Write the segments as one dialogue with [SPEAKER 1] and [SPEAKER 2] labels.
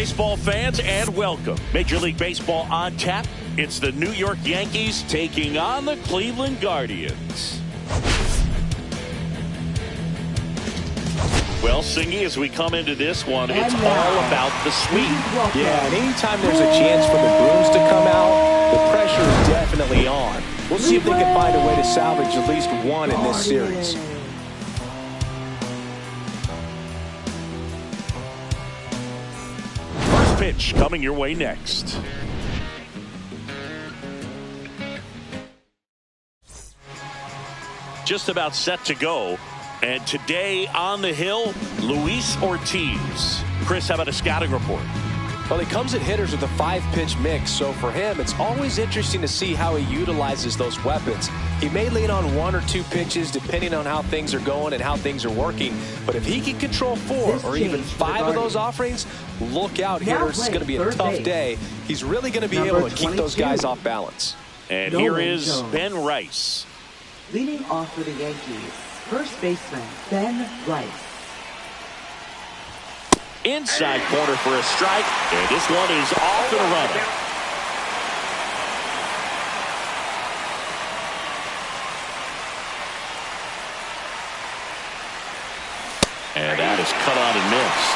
[SPEAKER 1] baseball fans, and welcome. Major League Baseball on tap. It's the New York Yankees taking on the Cleveland Guardians. Well, Singy, as we come into this one, it's all about the sweep.
[SPEAKER 2] Yeah, and anytime there's a chance for the brooms to come out, the pressure is definitely on. We'll see if they can find a way to salvage at least one in this series.
[SPEAKER 1] First pitch coming your way next. Just about set to go. And today on the hill, Luis Ortiz. Chris, how about a scouting report?
[SPEAKER 2] Well, he comes at hitters with a 5-pitch mix, so for him, it's always interesting to see how he utilizes those weapons. He may lean on 1 or 2 pitches depending on how things are going and how things are working, but if he can control 4 or even 5 of those offerings, look out, hitters. It's going to be a tough day. He's really going to be able to keep those guys off balance.
[SPEAKER 1] And here is Ben Rice.
[SPEAKER 3] Leading off for the Yankees, first baseman Ben Rice.
[SPEAKER 1] Inside corner for a strike, and this one is off and running. And that is cut on and missed.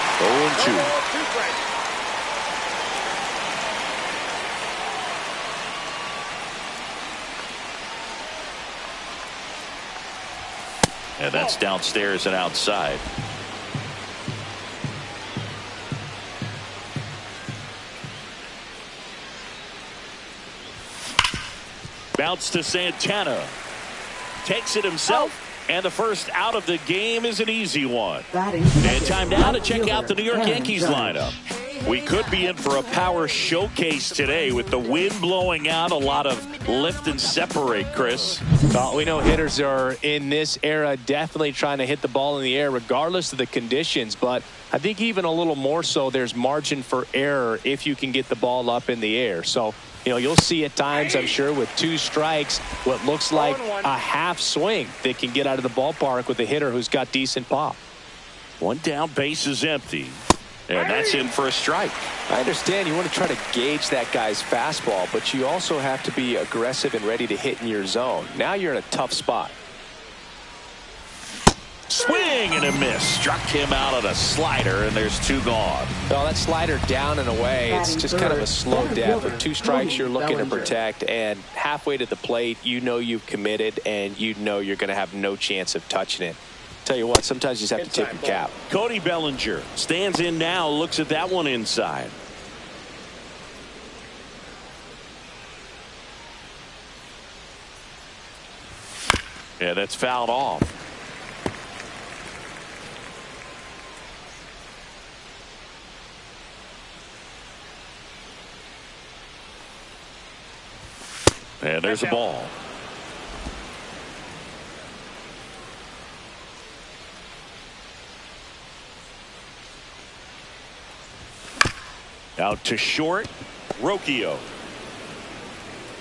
[SPEAKER 1] 0-2. And that's downstairs and outside. Bounce to Santana. Takes it himself. And the first out of the game is an easy one. And time now to check out the New York Yankees lineup. We could be in for a power showcase today with the wind blowing out, a lot of lift and separate, Chris.
[SPEAKER 2] Well, we know hitters are in this era definitely trying to hit the ball in the air regardless of the conditions, but I think even a little more so there's margin for error if you can get the ball up in the air. So, you know, you'll see at times, I'm sure, with 2 strikes, what looks like a half swing that can get out of the ballpark with a hitter who's got decent pop.
[SPEAKER 1] 1 down, base is empty. And that's in for a strike.
[SPEAKER 2] I understand you want to try to gauge that guy's fastball, but you also have to be aggressive and ready to hit in your zone. Now you're in a tough spot.
[SPEAKER 1] Swing and a miss. Struck him out on a slider, and there's 2 gone.
[SPEAKER 2] Well, that slider down and away, it's just kind of a slow death. With 2 strikes, you're looking to protect, and halfway to the plate, you know you've committed, and you know you're going to have no chance of touching it. Tell you what, sometimes you just have to tip your cap.
[SPEAKER 1] Cody Bellinger stands in now, looks at that one inside. Yeah, that's fouled off. And there's a ball. Out to short, Rocchio.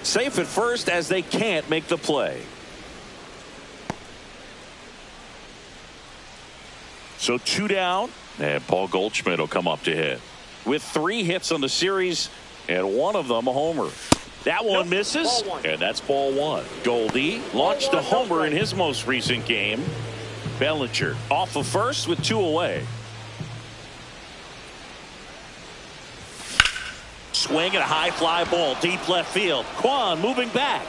[SPEAKER 1] Safe at first as they can't make the play. So 2 down, and Paul Goldschmidt will come up to hit. With 3 hits on the series, and 1 of them a homer. That one misses, and that's ball 1. Goldie launched a homer in his most recent game. Bellinger off of first with 2 away. Swing and a high fly ball deep left field. Kwan moving back.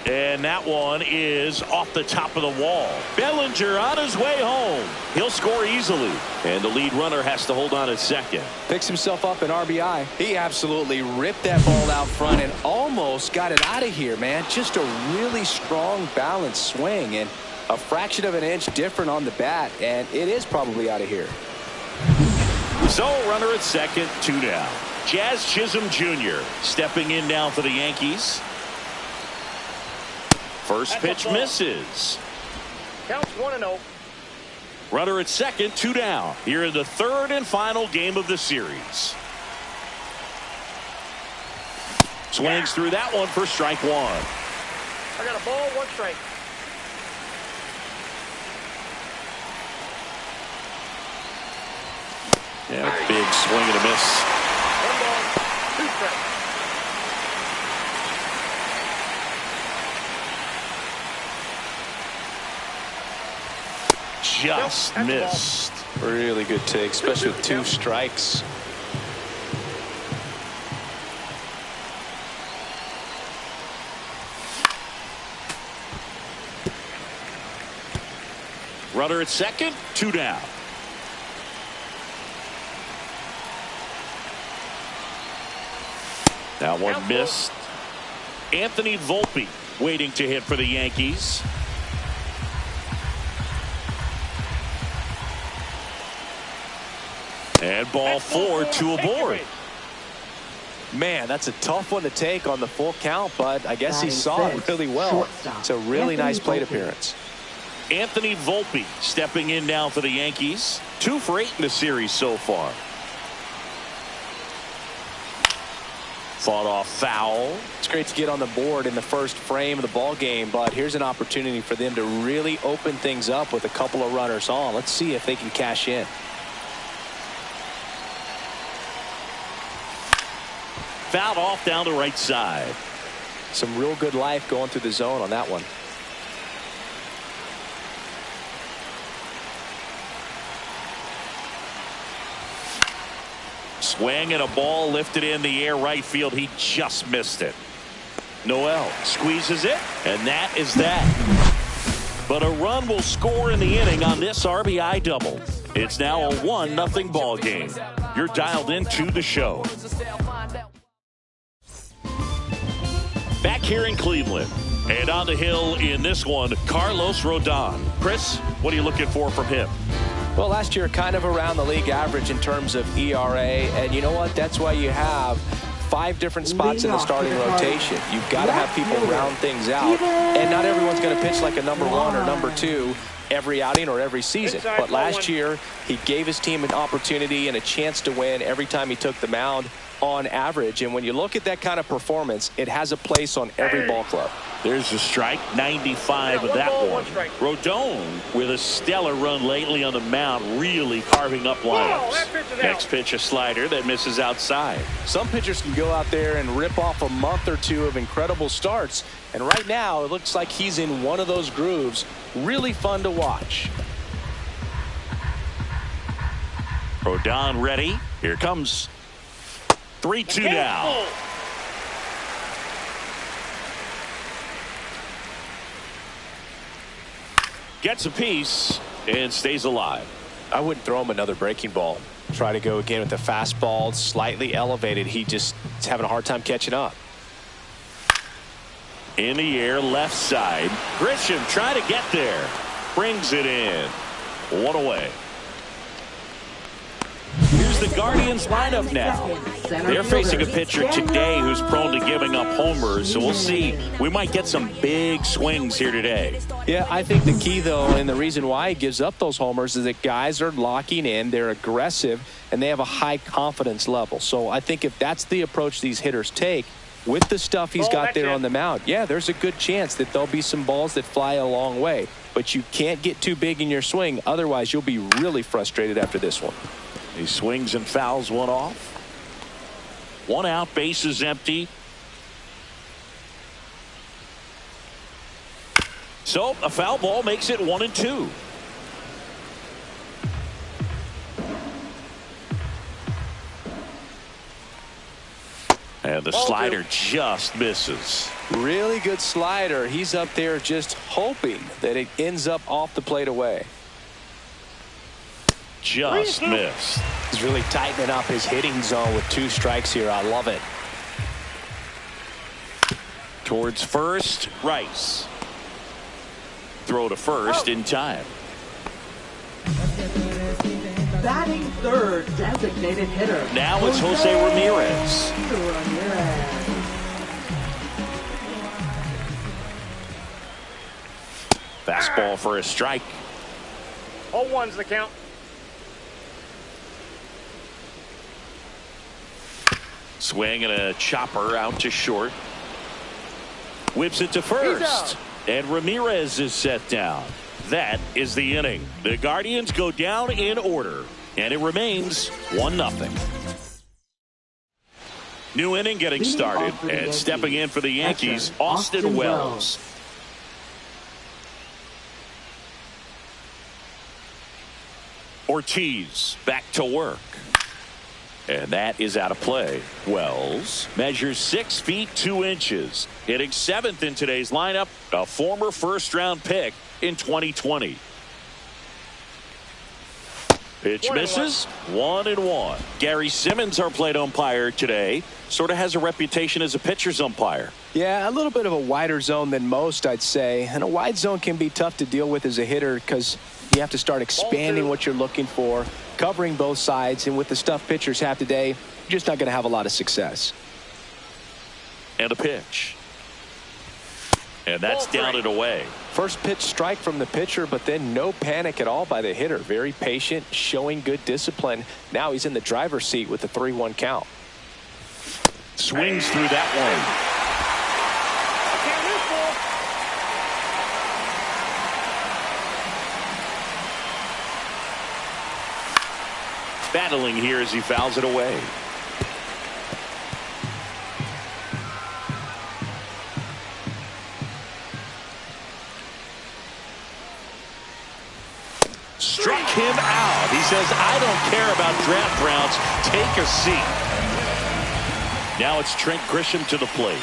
[SPEAKER 1] And that one is off the top of the wall. Bellinger on his way home. He'll score easily. And the lead runner has to hold on at second.
[SPEAKER 2] Picks himself up an RBI. He absolutely ripped that ball out front and almost got it out of here, man. Just a really strong, balanced swing. And a fraction of an inch different on the bat. And it is probably out of here.
[SPEAKER 1] So runner at second, 2 down. Jazz Chisholm Jr. stepping in now for the Yankees. First pitch misses.
[SPEAKER 4] Counts 1-0.
[SPEAKER 1] Runner at second, 2 down. Here in the 3rd and final game of the series. Swings through that one for strike 1.
[SPEAKER 4] I got a ball, 1 strike.
[SPEAKER 1] Yeah, big Swing and a miss.
[SPEAKER 4] 1 ball, 2 strikes.
[SPEAKER 1] Just missed.
[SPEAKER 2] Really good take, especially with 2 strikes.
[SPEAKER 1] Runner at second, 2 down. That one missed. Anthony Volpe waiting to hit for the Yankees. And ball 4, 2 aboard.
[SPEAKER 2] Man, that's a tough one to take on the full count, but I guess he saw it really well. It's a really nice plate appearance.
[SPEAKER 1] Anthony Volpe stepping in now for the Yankees. 2 for 8 in the series so far. Fought off foul.
[SPEAKER 2] It's great to get on the board in the first frame of the ball game, but here's an opportunity for them to really open things up with a couple of runners on. Let's see if they can cash in.
[SPEAKER 1] Fouled off down the right side.
[SPEAKER 2] Some real good life going through the zone on that one.
[SPEAKER 1] Swing and a ball lifted in the air right field. He just missed it. Noel squeezes it, and that is that. But a run will score in the inning on this RBI double. It's now a 1-0 ball game. You're dialed into the show. Back here in Cleveland, and on the hill in this one, Carlos Rodon. Chris, what are you looking for from him?
[SPEAKER 2] Well, last year kind of around the league average in terms of ERA, and you know what? That's why you have 5 different spots in the starting rotation. You've got to have people round things out, and not everyone's going to pitch like a number 1 or number 2 every outing or every season. But last year, he gave his team an opportunity and a chance to win every time he took the mound on average. And when you look at that kind of performance, it has a place on every ball club.
[SPEAKER 1] There's a strike, 95 of that one. Rodon with a stellar run lately on the mound, really carving up lineups. Next pitch, a slider that misses outside.
[SPEAKER 2] Some pitchers can go out there and rip off a month or 2 of incredible starts. And right now, it looks like he's in one of those grooves. Really fun to watch.
[SPEAKER 1] Rodon ready. Here comes. 3-2 now. Gets a piece and stays alive.
[SPEAKER 2] I wouldn't throw him another breaking ball. Try to go again with the fastball, slightly elevated. He just is having a hard time catching up.
[SPEAKER 1] In the air, left side. Grisham trying to get there. Brings it in. 1 away. Here's the Guardians lineup now. They're facing a pitcher today who's prone to giving up homers, so we'll see. We might get some big swings here today.
[SPEAKER 2] Yeah, I think the key, though, and the reason why he gives up those homers is that guys are locking in, they're aggressive, and they have a high confidence level. So I think if that's the approach these hitters take, with the stuff he's got there on the mound, yeah, there's a good chance that there'll be some balls that fly a long way. But you can't get too big in your swing, otherwise you'll be really frustrated after this one.
[SPEAKER 1] He swings and fouls one off. 1 out, bases empty. So a foul ball makes it 1-2. And the slider just misses.
[SPEAKER 2] Really good slider. He's up there just hoping that it ends up off the plate away.
[SPEAKER 1] Just missed.
[SPEAKER 2] He's really tightening up his hitting zone with 2 strikes here. I love it.
[SPEAKER 1] Towards first, Rice. Throw to first in time.
[SPEAKER 3] Batting third, designated hitter.
[SPEAKER 1] Now it's Jose Ramirez. Fastball for a strike.
[SPEAKER 4] 0-1's the count.
[SPEAKER 1] Swing and a chopper out to short. Whips it to first. And Ramirez is set down. That is the inning. The Guardians go down in order. And it remains 1-0. New inning getting started, and stepping in for the Yankees, Austin Wells. Ortiz back to work. And that is out of play. Wells measures 6 feet 2 inches. Hitting 7th in today's lineup, a former first-round pick in 2020. Pitch misses. 1-1. Gary Simmons, our plate umpire today, sort of has a reputation as a pitcher's umpire.
[SPEAKER 2] Yeah, a little bit of a wider zone than most, I'd say. And a wide zone can be tough to deal with as a hitter because you have to start expanding what you're looking for, covering both sides. And with the stuff pitchers have today, you're just not going to have a lot of success.
[SPEAKER 1] And a pitch. And that's down and away.
[SPEAKER 2] First pitch strike from the pitcher, but then no panic at all by the hitter. Very patient, showing good discipline. Now he's in the driver's seat with the 3-1 count.
[SPEAKER 1] Swings through that one. Battling here as he fouls it away. Struck him out. He says, I don't care about draft rounds. Take a seat. Now it's Trent Grisham to the plate.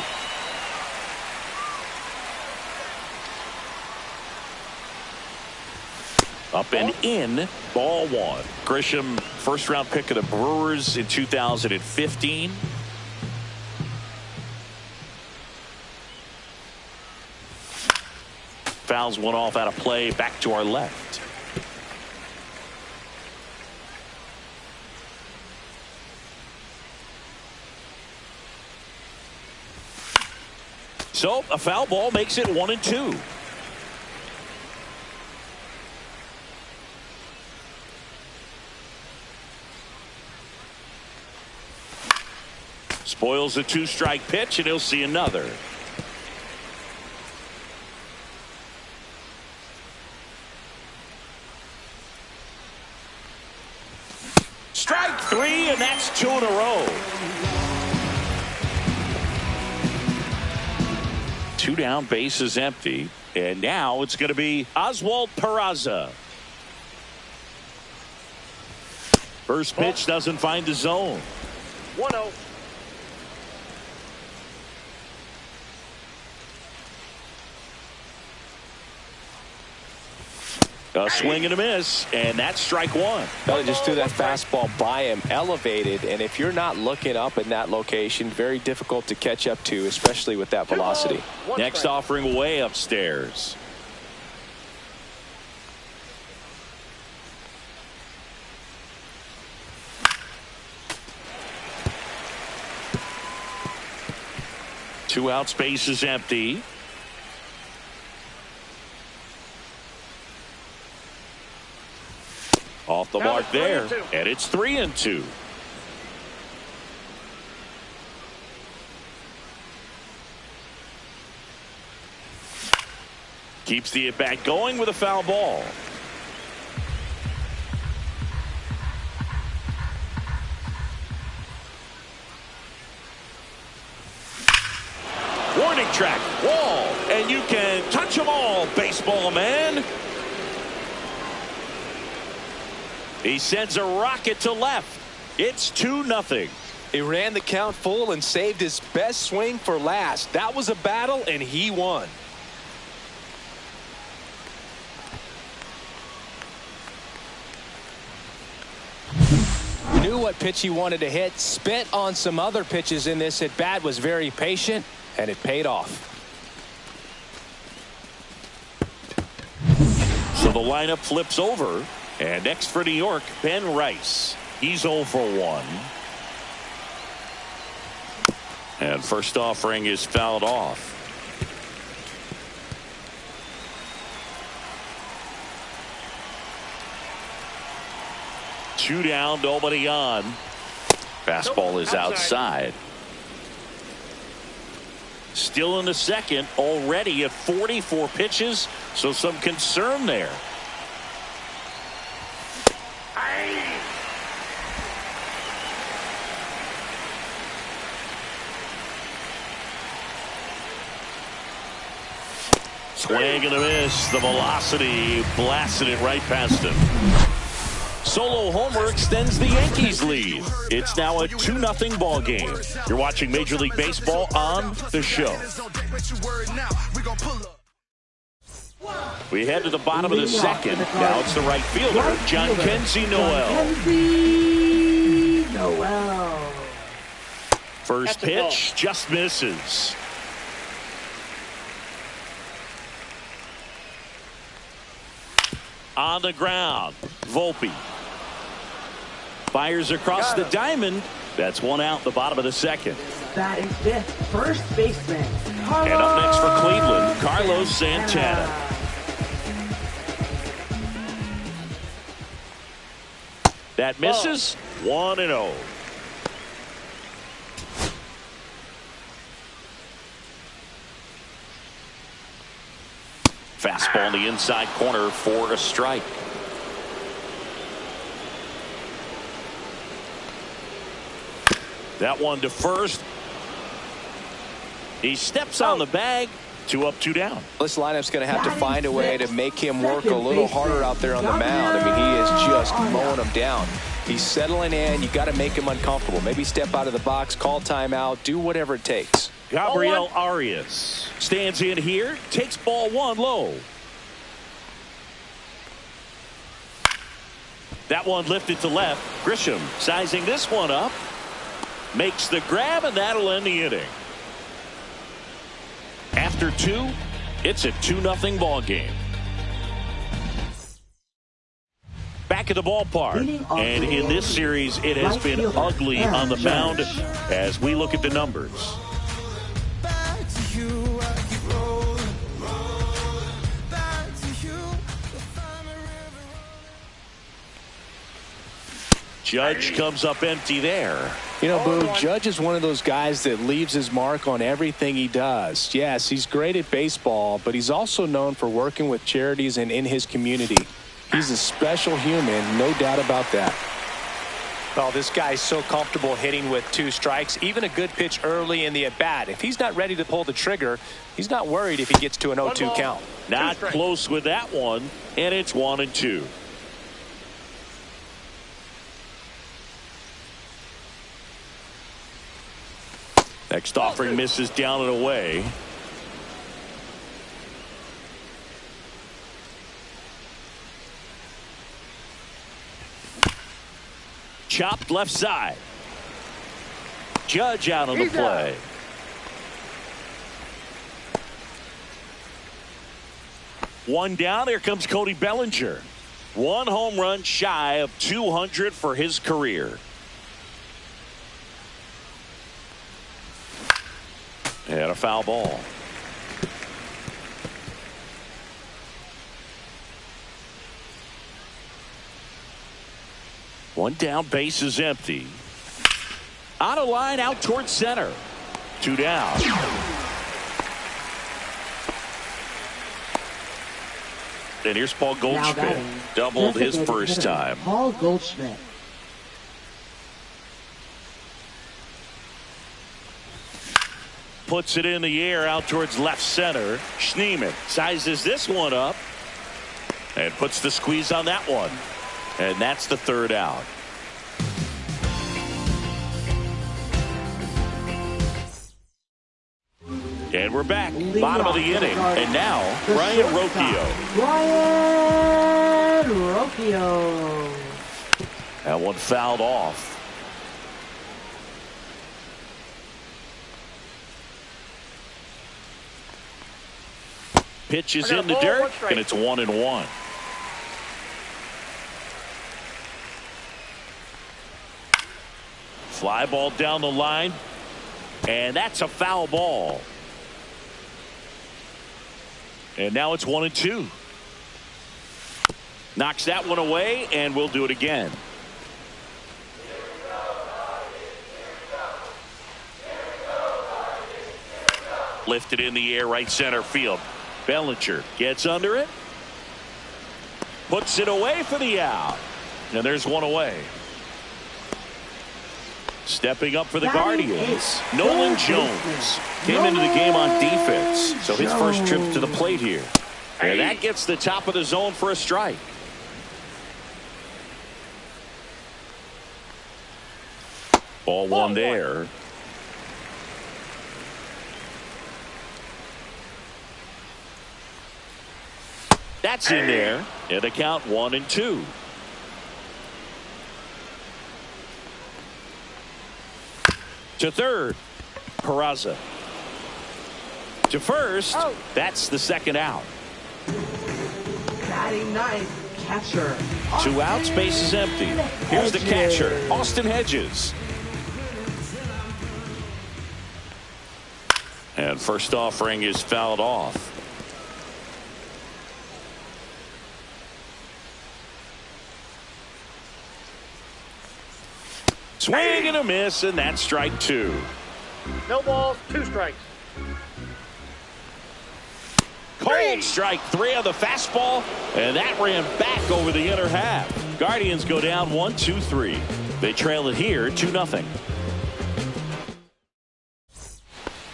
[SPEAKER 1] Up and in, ball 1. Grisham, first-round pick of the Brewers in 2015. Fouls one off out of play, back to our left. So a foul ball makes it 1-2. Spoils a 2-strike pitch, and he'll see another. Strike 3, and that's 2 in a row. 2 down, base is empty, and now it's going to be Oswald Peraza. First pitch doesn't find the zone.
[SPEAKER 4] 1-0.
[SPEAKER 1] A swing and a miss, and that's strike 1.
[SPEAKER 2] Well, he just threw that fastball by him, elevated, and if you're not looking up in that location, very difficult to catch up to, especially with that velocity.
[SPEAKER 1] Next offering way upstairs. Two out, space is empty. Off the mark there, and it's 3-2. Keeps the at-bat going with a foul ball. Warning track, wall, and you can touch them all, baseball man. He sends a rocket to left. It's 2-0.
[SPEAKER 2] He ran the count full and saved his best swing for last. That was a battle, and he won. Knew what pitch he wanted to hit. Spit on some other pitches in this at bat. Was very patient, and it paid off.
[SPEAKER 1] So the lineup flips over. And next for New York, Ben Rice. He's 0 for 1. And first offering is fouled off. Two down, nobody on. Fastball is outside. Still in the second, already at 44 pitches, so some concern there. Swing and a miss. The velocity blasted it right past him. Solo homer extends the Yankees lead. It's now a 2-0 ball game. You're watching Major League Baseball on The Show. We head to the bottom of the second. Now it's the right fielder, John Kenzie Noel. First pitch just misses. On the ground, Volpe fires across the diamond. That's one out, the bottom of the second.
[SPEAKER 3] That is fifth, first baseman.
[SPEAKER 1] And up next for Cleveland, Carlos Santana. That misses. 1-0. Fastball in the inside corner for a strike. That one to first. He steps on the bag. 2 up, 2 down.
[SPEAKER 2] This lineup's going to have to find a way to make him work a little harder out there on the mound. I mean, he is just mowing him down. He's settling in. You got to make him uncomfortable. Maybe step out of the box, call timeout, do whatever it takes.
[SPEAKER 1] Gabriel Arias stands in here, takes ball 1 low. That one lifted to left. Grisham sizing this one up. Makes the grab, and that'll end the inning. After 2, it's a 2-0 ball game. Back at the ballpark, and in this series, it has been ugly on the mound as we look at the numbers. Judge comes up empty there.
[SPEAKER 2] You know, Boo, Judge is one of those guys that leaves his mark on everything he does. Yes, he's great at baseball, but he's also known for working with charities and in his community. He's a special human, no doubt about that.
[SPEAKER 5] Well, this guy's so comfortable hitting with 2 strikes, even a good pitch early in the at-bat. If he's not ready to pull the trigger, he's not worried if he gets to an 0-2 count.
[SPEAKER 1] Not close with that one, and it's 1-2. Next offering misses down and away. Chopped left side. Judge out on the play. One down. Here comes Cody Bellinger. 1 home run shy of 200 for his career. And a foul ball. One down, base is empty. On a line out towards center. 2 down. And here's Paul Goldschmidt. Doubled his first time.
[SPEAKER 3] Paul Goldschmidt.
[SPEAKER 1] Puts it in the air out towards left center. Schneemann sizes this one up and puts the squeeze on that one. And that's the 3rd out. And we're back. Bottom of the inning. And now, Ryan Rocchio.
[SPEAKER 3] Ryan Rocchio.
[SPEAKER 1] That one fouled off. Pitch is in the dirt, and it's 1-1. Fly ball down the line, and that's a foul ball. And now it's 1-2. Knocks that one away, and we'll do it again. Lifted in the air, right center field. Bellinger gets under it. Puts it away for the out. And there's one away. Stepping up for the Guardians, Nolan Jones came into the game on defense, so his first trip to the plate here. And that gets the top of the zone for a strike. Ball one there. That's in there. And the count 1-2. To third, Peraza. To first, that's the second out.
[SPEAKER 3] Batting ninth, catcher.
[SPEAKER 1] 2 outs, base is empty. Here's the catcher, Austin Hedges. And first offering is fouled off. Swing and a miss, and that's strike 2.
[SPEAKER 4] No balls, 2 strikes.
[SPEAKER 1] Cold strike 3 on the fastball, and that ran back over the inner half. Guardians go down 1-2-3. They trail it here 2-0.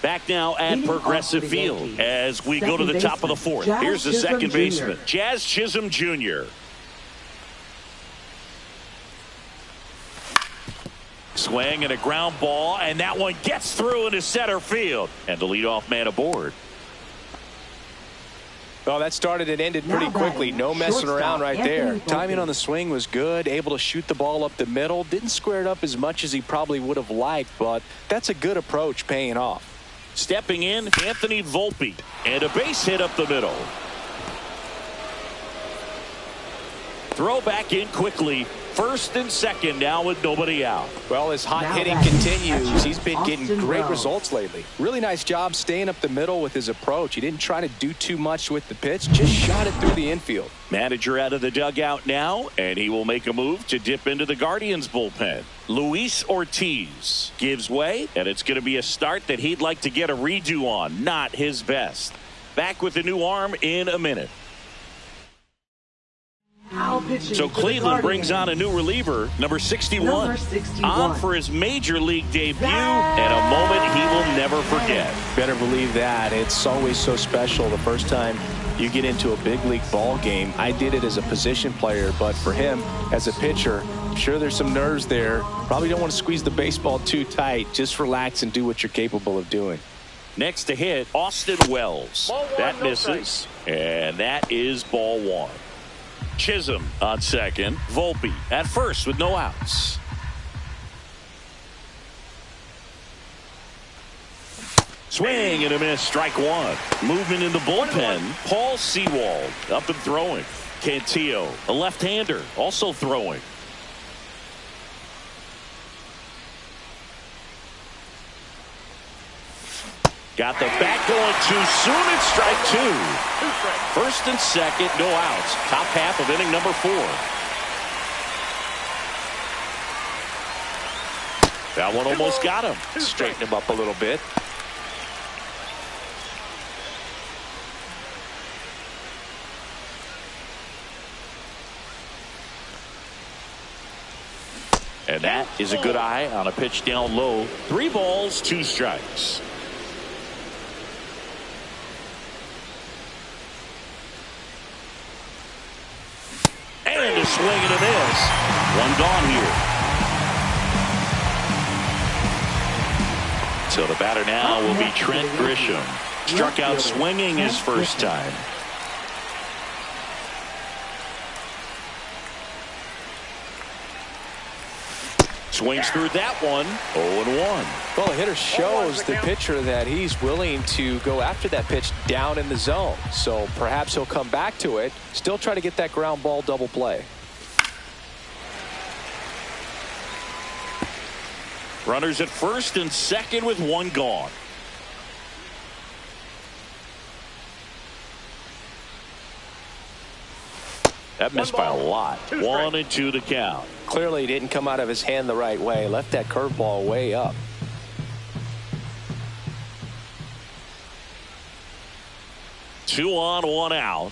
[SPEAKER 1] Back now at Progressive Field as we go to the top of the 4th. Here's the second baseman, Jazz Chisholm Jr. Swing and a ground ball, and that one gets through into center field. And the leadoff man aboard.
[SPEAKER 2] Well, that started and ended pretty quickly. No messing around right there. Timing on the swing was good. Able to shoot the ball up the middle. Didn't square it up as much as he probably would have liked, but that's a good approach paying off.
[SPEAKER 1] Stepping in, Anthony Volpe. And a base hit up the middle. Throw back in quickly. First and second now with nobody out.
[SPEAKER 2] Well, his hot hitting continues. He's been getting great results lately. Really nice job staying up the middle with his approach. He didn't try to do too much with the pitch. Just shot it through the infield.
[SPEAKER 1] Manager out of the dugout now, and he will make a move to dip into the Guardians bullpen. Luis Ortiz gives way, and it's going to be a start that he'd like to get a redo on. Not his best. Back with the new arm in a minute. So Cleveland brings on a new reliever, number 61, on for his major league debut, and a moment he will never forget.
[SPEAKER 2] Better believe that. It's always so special the first time you get into a big league ball game. I did it as a position player, but for him as a pitcher, I'm sure there's some nerves there. Probably don't want to squeeze the baseball too tight. Just relax and do what you're capable of doing.
[SPEAKER 1] Next to hit, Austin Wells. That misses, and that is ball 1. Chisholm on second. Volpe at first with no outs. Swing and a miss. Strike 1. Movement in the bullpen. Paul Sewald up and throwing. Cantillo, a left-hander, also throwing. Got the bat going too soon. It's strike 2. First and second, no outs. Top half of inning number 4. That one almost got him.
[SPEAKER 2] Straighten him up a little bit.
[SPEAKER 1] And that is a good eye on a pitch down low. 3 balls, 2 strikes. And a swing and a miss. One gone here. So the batter now will be Trent Grisham. Struck out swinging his first time. Swings through that one. 0-1.
[SPEAKER 2] Well, the hitter shows the pitcher that he's willing to go after that pitch down in the zone. So perhaps he'll come back to it. Still try to get that ground ball double play.
[SPEAKER 1] Runners at first and second with 1 gone. That missed by a lot. 1-2 to count.
[SPEAKER 2] Clearly didn't come out of his hand the right way. Left that curveball way up.
[SPEAKER 1] Two on, 1 out.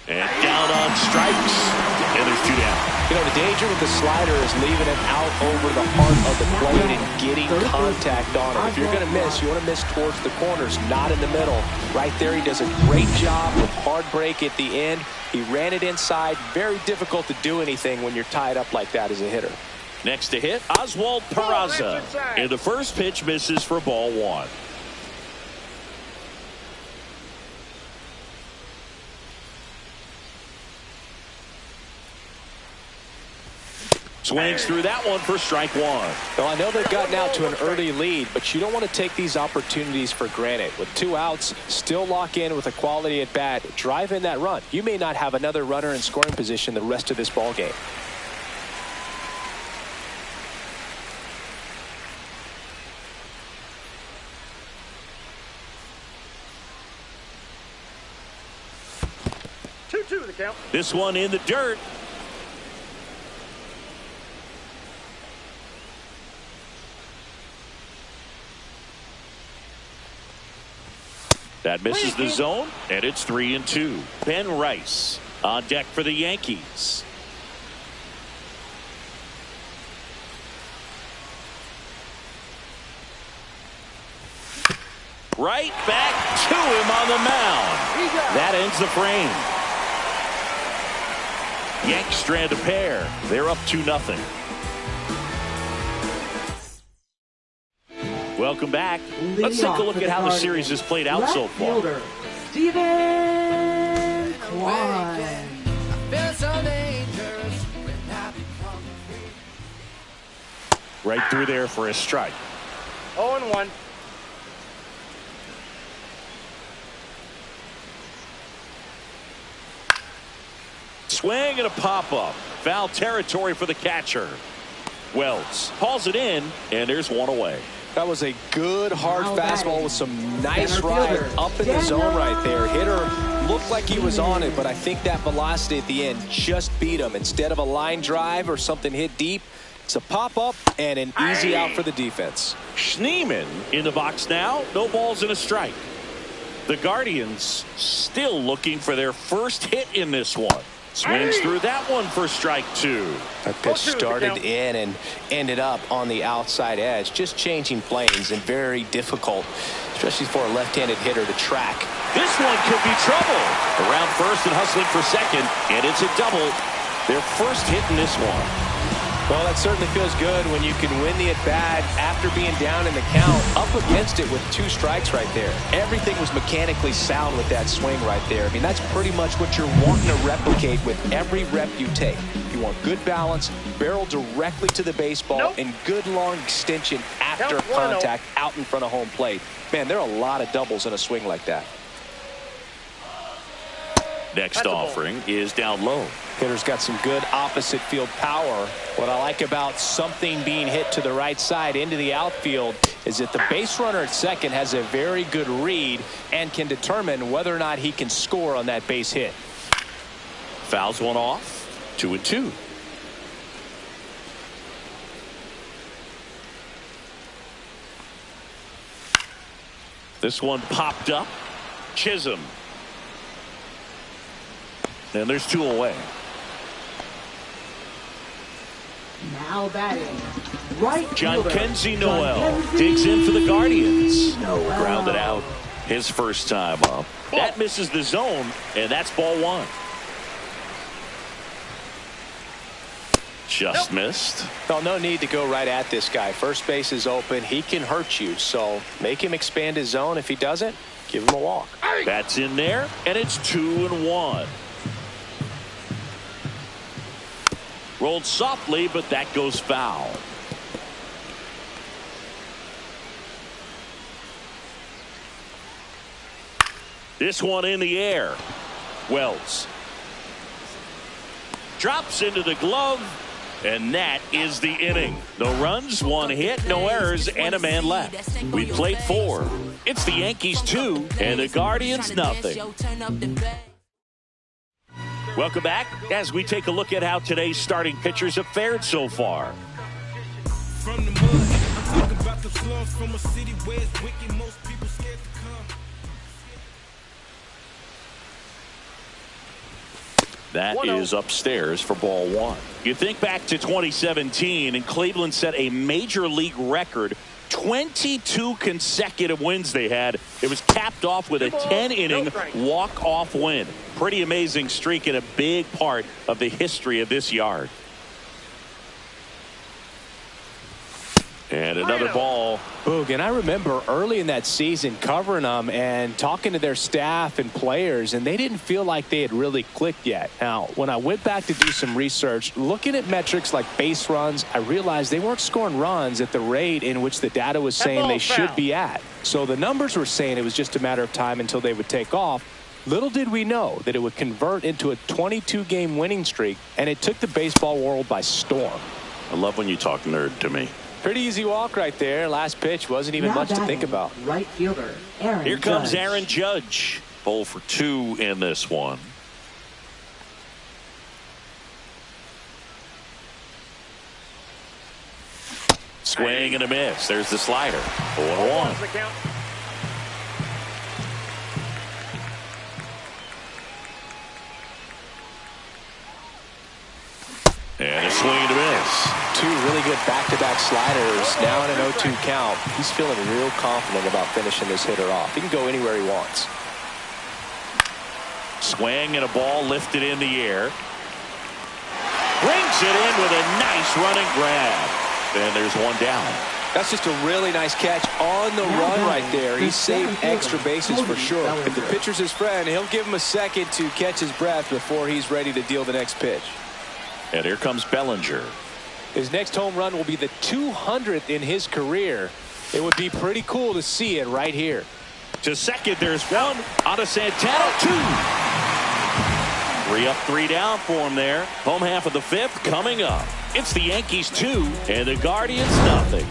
[SPEAKER 1] And down on strikes. And there's 2 down.
[SPEAKER 2] You know, the danger with the slider is leaving it out over the heart of the plate and getting contact on it. If you're going to miss, you want to miss towards the corners, not in the middle. Right there, he does a great job with hard break at the end. He ran it inside. Very difficult to do anything when you're tied up like that as a hitter.
[SPEAKER 1] Next to hit, Oswald Peraza. And the first pitch misses for ball one. Swings through that one for strike one.
[SPEAKER 2] Well, I know they've gotten out to an early lead, but you don't want to take these opportunities for granted. With 2 outs, still lock in with a quality at bat, drive in that run. You may not have another runner in scoring position the rest of this ball game.
[SPEAKER 4] The count.
[SPEAKER 1] This one in the dirt. That misses the zone, and it's 3-2. Ben Rice on deck for the Yankees. Right back to him on the mound. That ends the frame. Yanks strand a pair. They're up 2-0. Welcome back. Let's take a look at how the series has played out so far.
[SPEAKER 3] Steven Kwan.
[SPEAKER 1] Right through there for a strike.
[SPEAKER 4] 0-1.
[SPEAKER 1] Swing and a pop-up. Foul territory for the catcher. Wells hauls it in, and there's one away.
[SPEAKER 2] That was a good hard fastball with some nice ride up in the zone right there. Hitter looked like he was on it, but I think that velocity at the end just beat him. Instead of a line drive or something hit deep, it's a pop-up and an easy out for the defense.
[SPEAKER 1] Schneemann in the box now. No balls and a strike. The Guardians still looking for their first hit in this one. Swings through that one for strike two.
[SPEAKER 2] That pitch started in and ended up on the outside edge. Just changing planes and very difficult, especially for a left-handed hitter to track.
[SPEAKER 1] This one could be trouble. Around first and hustling for second, and it's a double. Their first hit in this one.
[SPEAKER 2] Well, that certainly feels good when you can win the at-bat after being down in the count, up against it with 2 strikes right there. Everything was mechanically sound with that swing right there. I mean, that's pretty much what you're wanting to replicate with every rep you take. You want good balance, barrel directly to the baseball, and good long extension after contact out in front of home plate. Man, there are a lot of doubles in a swing like that.
[SPEAKER 1] Next offering is down low.
[SPEAKER 2] Hitter's got some good opposite field power. What I like about something being hit to the right side into the outfield is that the base runner at second has a very good read and can determine whether or not he can score on that base hit.
[SPEAKER 1] Fouls one off. 2-2. This one popped up. Chisholm. And there's 2 away.
[SPEAKER 3] Now batting. Right
[SPEAKER 1] John
[SPEAKER 3] fielder,
[SPEAKER 1] Kenzie
[SPEAKER 3] John
[SPEAKER 1] Noel
[SPEAKER 3] Kenzie
[SPEAKER 1] digs in for the Guardians.
[SPEAKER 3] Noel.
[SPEAKER 1] Grounded out his first time up. That misses the zone, and that's ball one. Just missed.
[SPEAKER 2] Well, no need to go right at this guy. First base is open. He can hurt you, so make him expand his zone. If he doesn't, give him a walk.
[SPEAKER 1] That's in there, and it's 2-1. Rolled softly, but that goes foul. This one in the air. Wells drops into the glove, and that is the inning. No runs, 1 hit, no errors, and a man left. We played 4. It's the Yankees 2 and the Guardians nothing. Welcome back as we take a look at how today's starting pitchers have fared so far.
[SPEAKER 6] From the mud, I'm talking about the slums from a city where it's wicked, most people scared to come.
[SPEAKER 1] That is upstairs for ball one. You think back to 2017, and Cleveland set a major league record. 22 consecutive wins they had. It was capped off with a 10-inning walk-off win. Pretty amazing streak and a big part of the history of this yard. And another ball.
[SPEAKER 2] Boog, and I remember early in that season covering them and talking to their staff and players, and they didn't feel like they had really clicked yet. Now, when I went back to do some research, looking at metrics like base runs, I realized they weren't scoring runs at the rate in which the data was saying they should be at. So the numbers were saying it was just a matter of time until they would take off. Little did we know that it would convert into a 22-game winning streak, and it took the baseball world by storm.
[SPEAKER 1] I love when you talk nerd to me.
[SPEAKER 2] Pretty easy walk right there. Last pitch wasn't even much to think about.
[SPEAKER 3] Right fielder, Aaron
[SPEAKER 1] Here comes
[SPEAKER 3] Judge.
[SPEAKER 1] Aaron Judge. 0 for 2 in this one. Swing and a miss. There's the slider. 0-1. And a swing and a miss.
[SPEAKER 2] Two really good back-to-back sliders. Now in an 0-2 count. He's feeling real confident about finishing this hitter off. He can go anywhere he wants.
[SPEAKER 1] Swing and a ball lifted in the air. Brings it in with a nice running grab. And there's one down.
[SPEAKER 2] That's just a really nice catch on the run right there. He saved extra bases for sure. If the pitcher's his friend, he'll give him a second to catch his breath before he's ready to deal the next pitch.
[SPEAKER 1] And here comes Bellinger.
[SPEAKER 2] His next home run will be the 200th in his career. It would be pretty cool to see it right here.
[SPEAKER 1] To second, there's one. Out of Santana, 2. 3 up, 3 down for him there. Home half of the 5th coming up. It's the Yankees 2 and the Guardians nothing.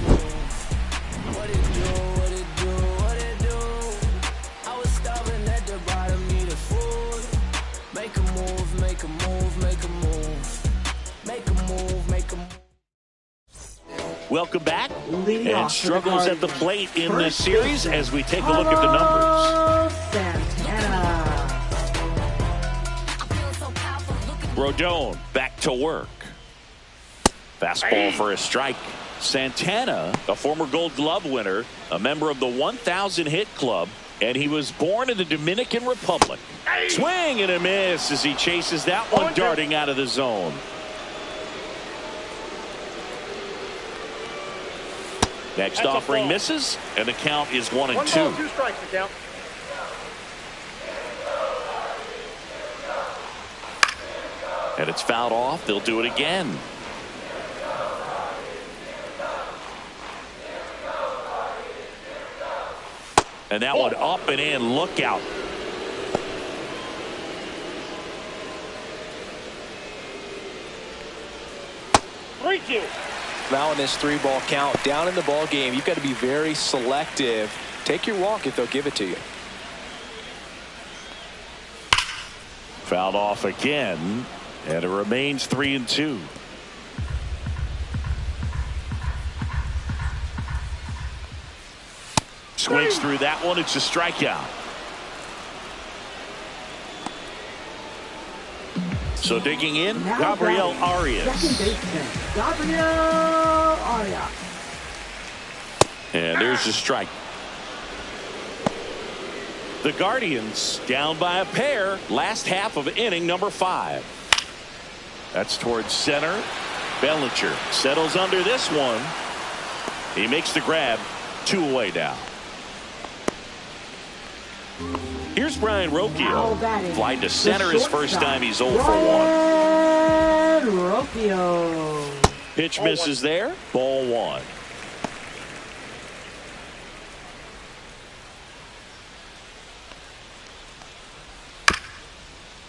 [SPEAKER 1] Welcome back. And struggles at the plate in this series as we take a look at the numbers. Rodon back to work. Fastball for a strike. Santana, a former Gold Glove winner, a member of the 1,000 hit club, and he was born in the Dominican Republic. Swing and a miss as he chases that one darting out of the zone. Next offering misses, and the count is 1-2.
[SPEAKER 4] 1 ball, 2 strikes, the count.
[SPEAKER 1] And it's fouled off. They'll do it again. And that one up and in. Look out.
[SPEAKER 2] Now in this 3-ball count, down in the ball game, you've got to be very selective. Take your walk if they'll give it to you.
[SPEAKER 1] Fouled off again, and it remains 3-2. Swings through that one. It's a strikeout. So digging in, Gabriel Arias.
[SPEAKER 3] Second baseman, Gabriel Arias.
[SPEAKER 1] And there's a strike. The Guardians down by a pair. Last half of inning number 5. That's towards center. Bellinger settles under this one. He makes the grab. 2 away now. Here's Brian Rocchio. Flied to center his first time. He's 0 for 1.
[SPEAKER 3] Rocchio.
[SPEAKER 1] Pitch misses there. Ball 1.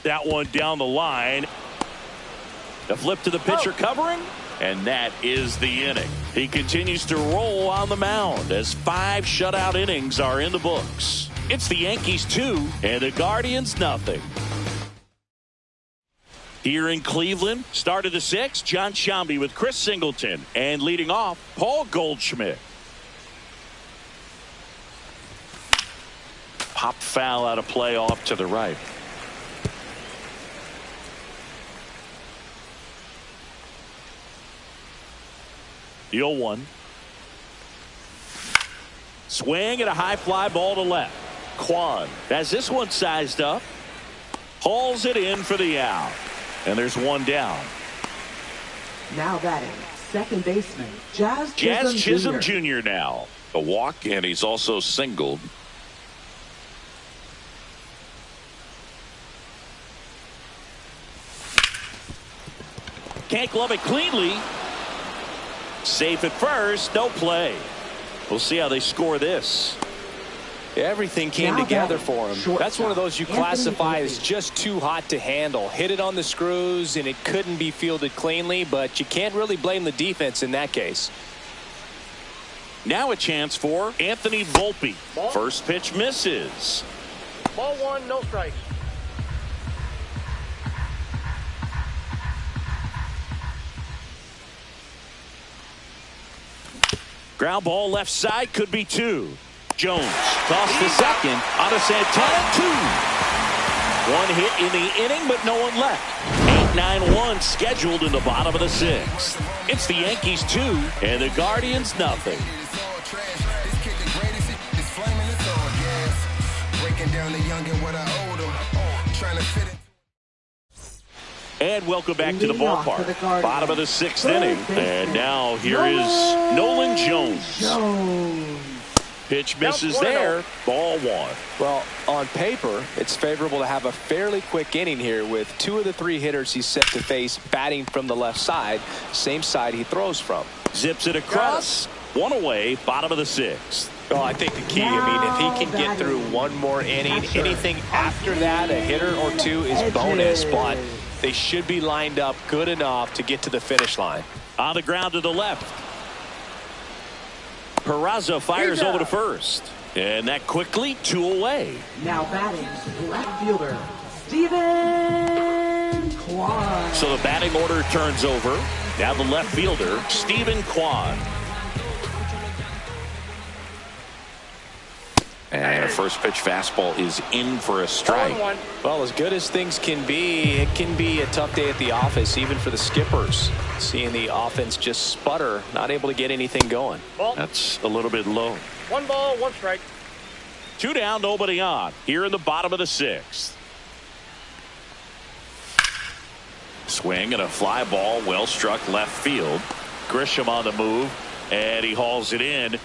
[SPEAKER 1] That one down the line. The flip to the pitcher covering. And that is the inning. He continues to roll on the mound as 5 shutout innings are in the books. It's the Yankees 2 and the Guardians nothing. Here in Cleveland, start of the 6th, John Sciambi with Chris Singleton, and leading off, Paul Goldschmidt. Pop foul out of play off to the right. The 0-1. Swing and a high fly ball to left. Kwan has this one sized up. Hauls it in for the out. And there's one down.
[SPEAKER 3] Now batting, second baseman, Jazz
[SPEAKER 1] Chisholm Jr. now.
[SPEAKER 7] A walk, and he's also singled.
[SPEAKER 1] Can't glove it cleanly. Safe at first. No play. We'll see how they score this.
[SPEAKER 2] Everything came together for him. That's one of those you classify as just too hot to handle. Hit it on the screws, and it couldn't be fielded cleanly, but you can't really blame the defense in that case.
[SPEAKER 1] Now a chance for Anthony Volpe. First pitch misses.
[SPEAKER 4] Ball 1, no strike.
[SPEAKER 1] Ground ball left side, could be 2. Jones toss the second on a Santana 2. One hit in the inning, but no one left. 8-9-1 scheduled in the bottom of the 6th. It's the Yankees 2 and the Guardians nothing. And welcome back to the ballpark. Bottom of the 6th inning. And now here is Nolan Jones. Pitch misses there. Ball 1.
[SPEAKER 2] Well, on paper, it's favorable to have a fairly quick inning here with 2 of the 3 hitters he's set to face batting from the left side, same side he throws from.
[SPEAKER 1] Zips it across. 1 away, bottom of the 6th.
[SPEAKER 2] Well, I think the key, I mean, if he can get through 1 more inning, anything after that, a hitter or 2 is bonus, but they should be lined up good enough to get to the finish line.
[SPEAKER 1] On the ground to the left. Peraza fires over to first. And that quickly 2 away.
[SPEAKER 3] Now batting, left fielder, Stephen Kwan.
[SPEAKER 1] So the batting order turns over. Now the left fielder, Stephen Kwan.
[SPEAKER 7] And a first pitch fastball is in for a strike.
[SPEAKER 2] Well, as good as things can be, it can be a tough day at the office, even for the skippers. Seeing the offense just sputter, not able to get anything going.
[SPEAKER 1] That's a little bit low.
[SPEAKER 4] 1 ball, 1 strike.
[SPEAKER 1] 2 down, nobody on. Here in the bottom of the 6th. Swing and a fly ball, well struck left field. Grisham on the move, and he hauls it in.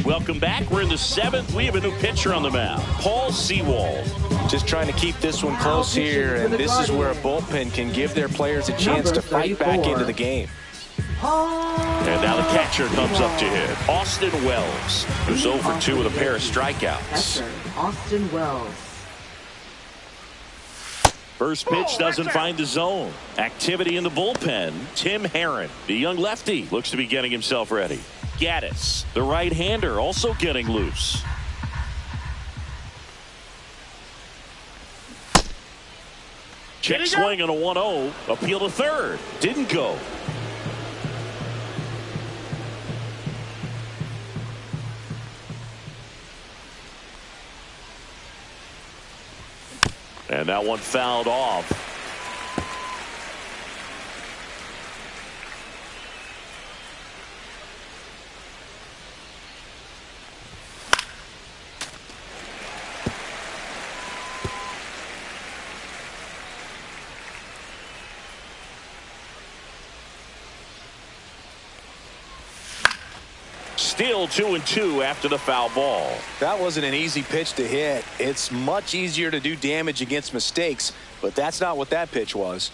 [SPEAKER 1] Welcome back. We're in the 7th. We have a new pitcher on the mound, Paul Sewald.
[SPEAKER 2] Just trying to keep this one close here, and this is where a bullpen can give their players a chance to fight back into the game.
[SPEAKER 1] And now the catcher comes up to hit, Austin Wells, who's 0 for 2 with a pair of strikeouts.
[SPEAKER 3] Austin Wells.
[SPEAKER 1] First pitch doesn't find the zone. Activity in the bullpen. Tim Herron, the young lefty, looks to be getting himself ready. Gaddis, the right-hander, also getting loose. Check swing on a 1-0. Appeal to third. Didn't go. And that one fouled off. Still 2-2 after the foul ball.
[SPEAKER 2] That wasn't an easy pitch to hit. It's much easier to do damage against mistakes, but that's not what that pitch was.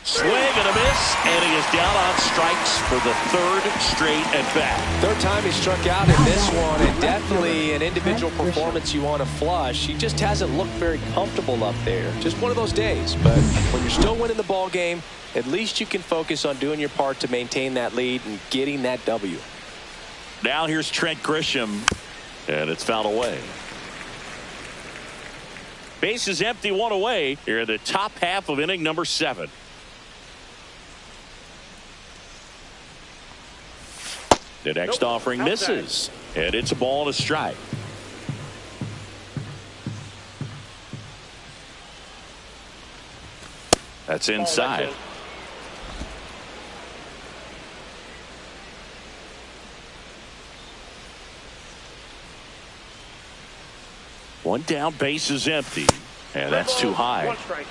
[SPEAKER 1] Swing and a miss, and he is down on strikes for the 3rd straight at bat.
[SPEAKER 2] 3rd time he struck out in this one, and definitely an individual performance you want to flush. He just hasn't looked very comfortable up there. Just one of those days, but when you're still winning the ball game, at least you can focus on doing your part to maintain that lead and getting that W.
[SPEAKER 1] Now here's Trent Grisham, and it's fouled away. Base is empty, 1 away here in the top half of inning number 7. The next offering misses, and it's a ball and a strike. That's inside. One down, base is empty. And that's too high.
[SPEAKER 4] One strike.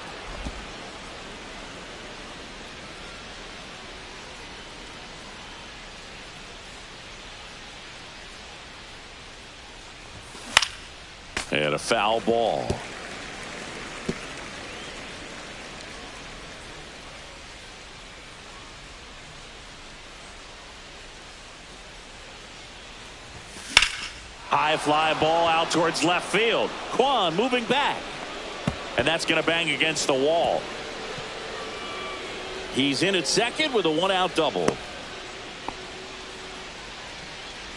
[SPEAKER 1] And a foul ball. High fly ball out towards left field. Kwan moving back. And that's going to bang against the wall. He's in at second with a one-out double.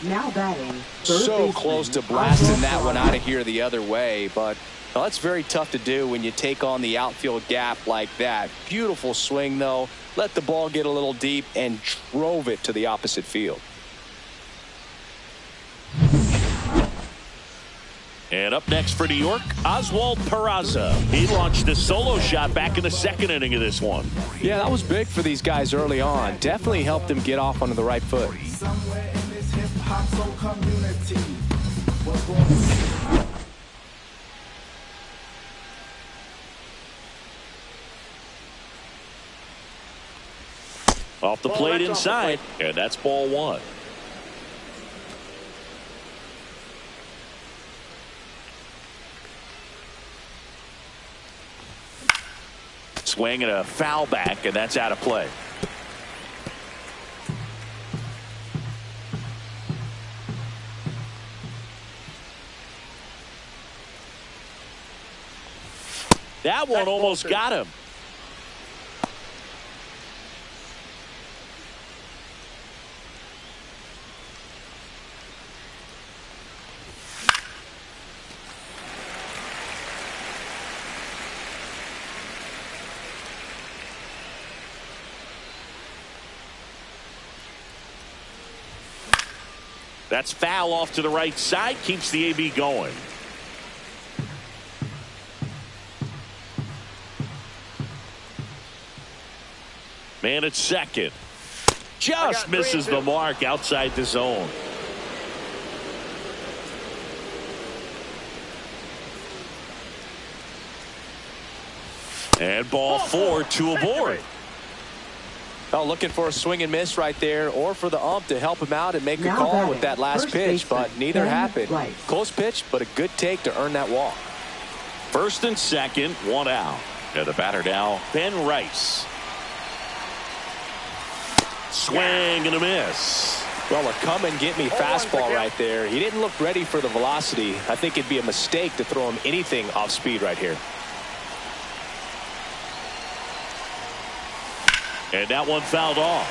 [SPEAKER 3] Now batting.
[SPEAKER 2] So close to blasting that one out of here the other way, but well, that's very tough to do when you take on the outfield gap like that. Beautiful swing, though. Let the ball get a little deep and drove it to the opposite field.
[SPEAKER 1] And up next for New York, Oswald Peraza. He launched a solo shot back in the second inning of this one.
[SPEAKER 2] Yeah, that was big for these guys early on. Definitely helped them get off onto the right foot.
[SPEAKER 1] Off the plate inside, and that's ball one. Swing and a foul back, and that's out of play. That one almost got him. That's foul off to the right side, keeps the AB going. Man at second. Just misses the mark outside the zone. And ball four, two aboard.
[SPEAKER 2] Oh, looking for a swing and miss right there, or for the ump to help him out and make a call with that last pitch, but neither happened. Close pitch, but a good take to earn that walk.
[SPEAKER 1] First and second, one out. And the batter now, Ben Rice. Swing and a miss.
[SPEAKER 2] Well, a come and get me fastball right there. He didn't look ready for the velocity. I think it'd be a mistake to throw him anything off speed right here.
[SPEAKER 1] And that one fouled off.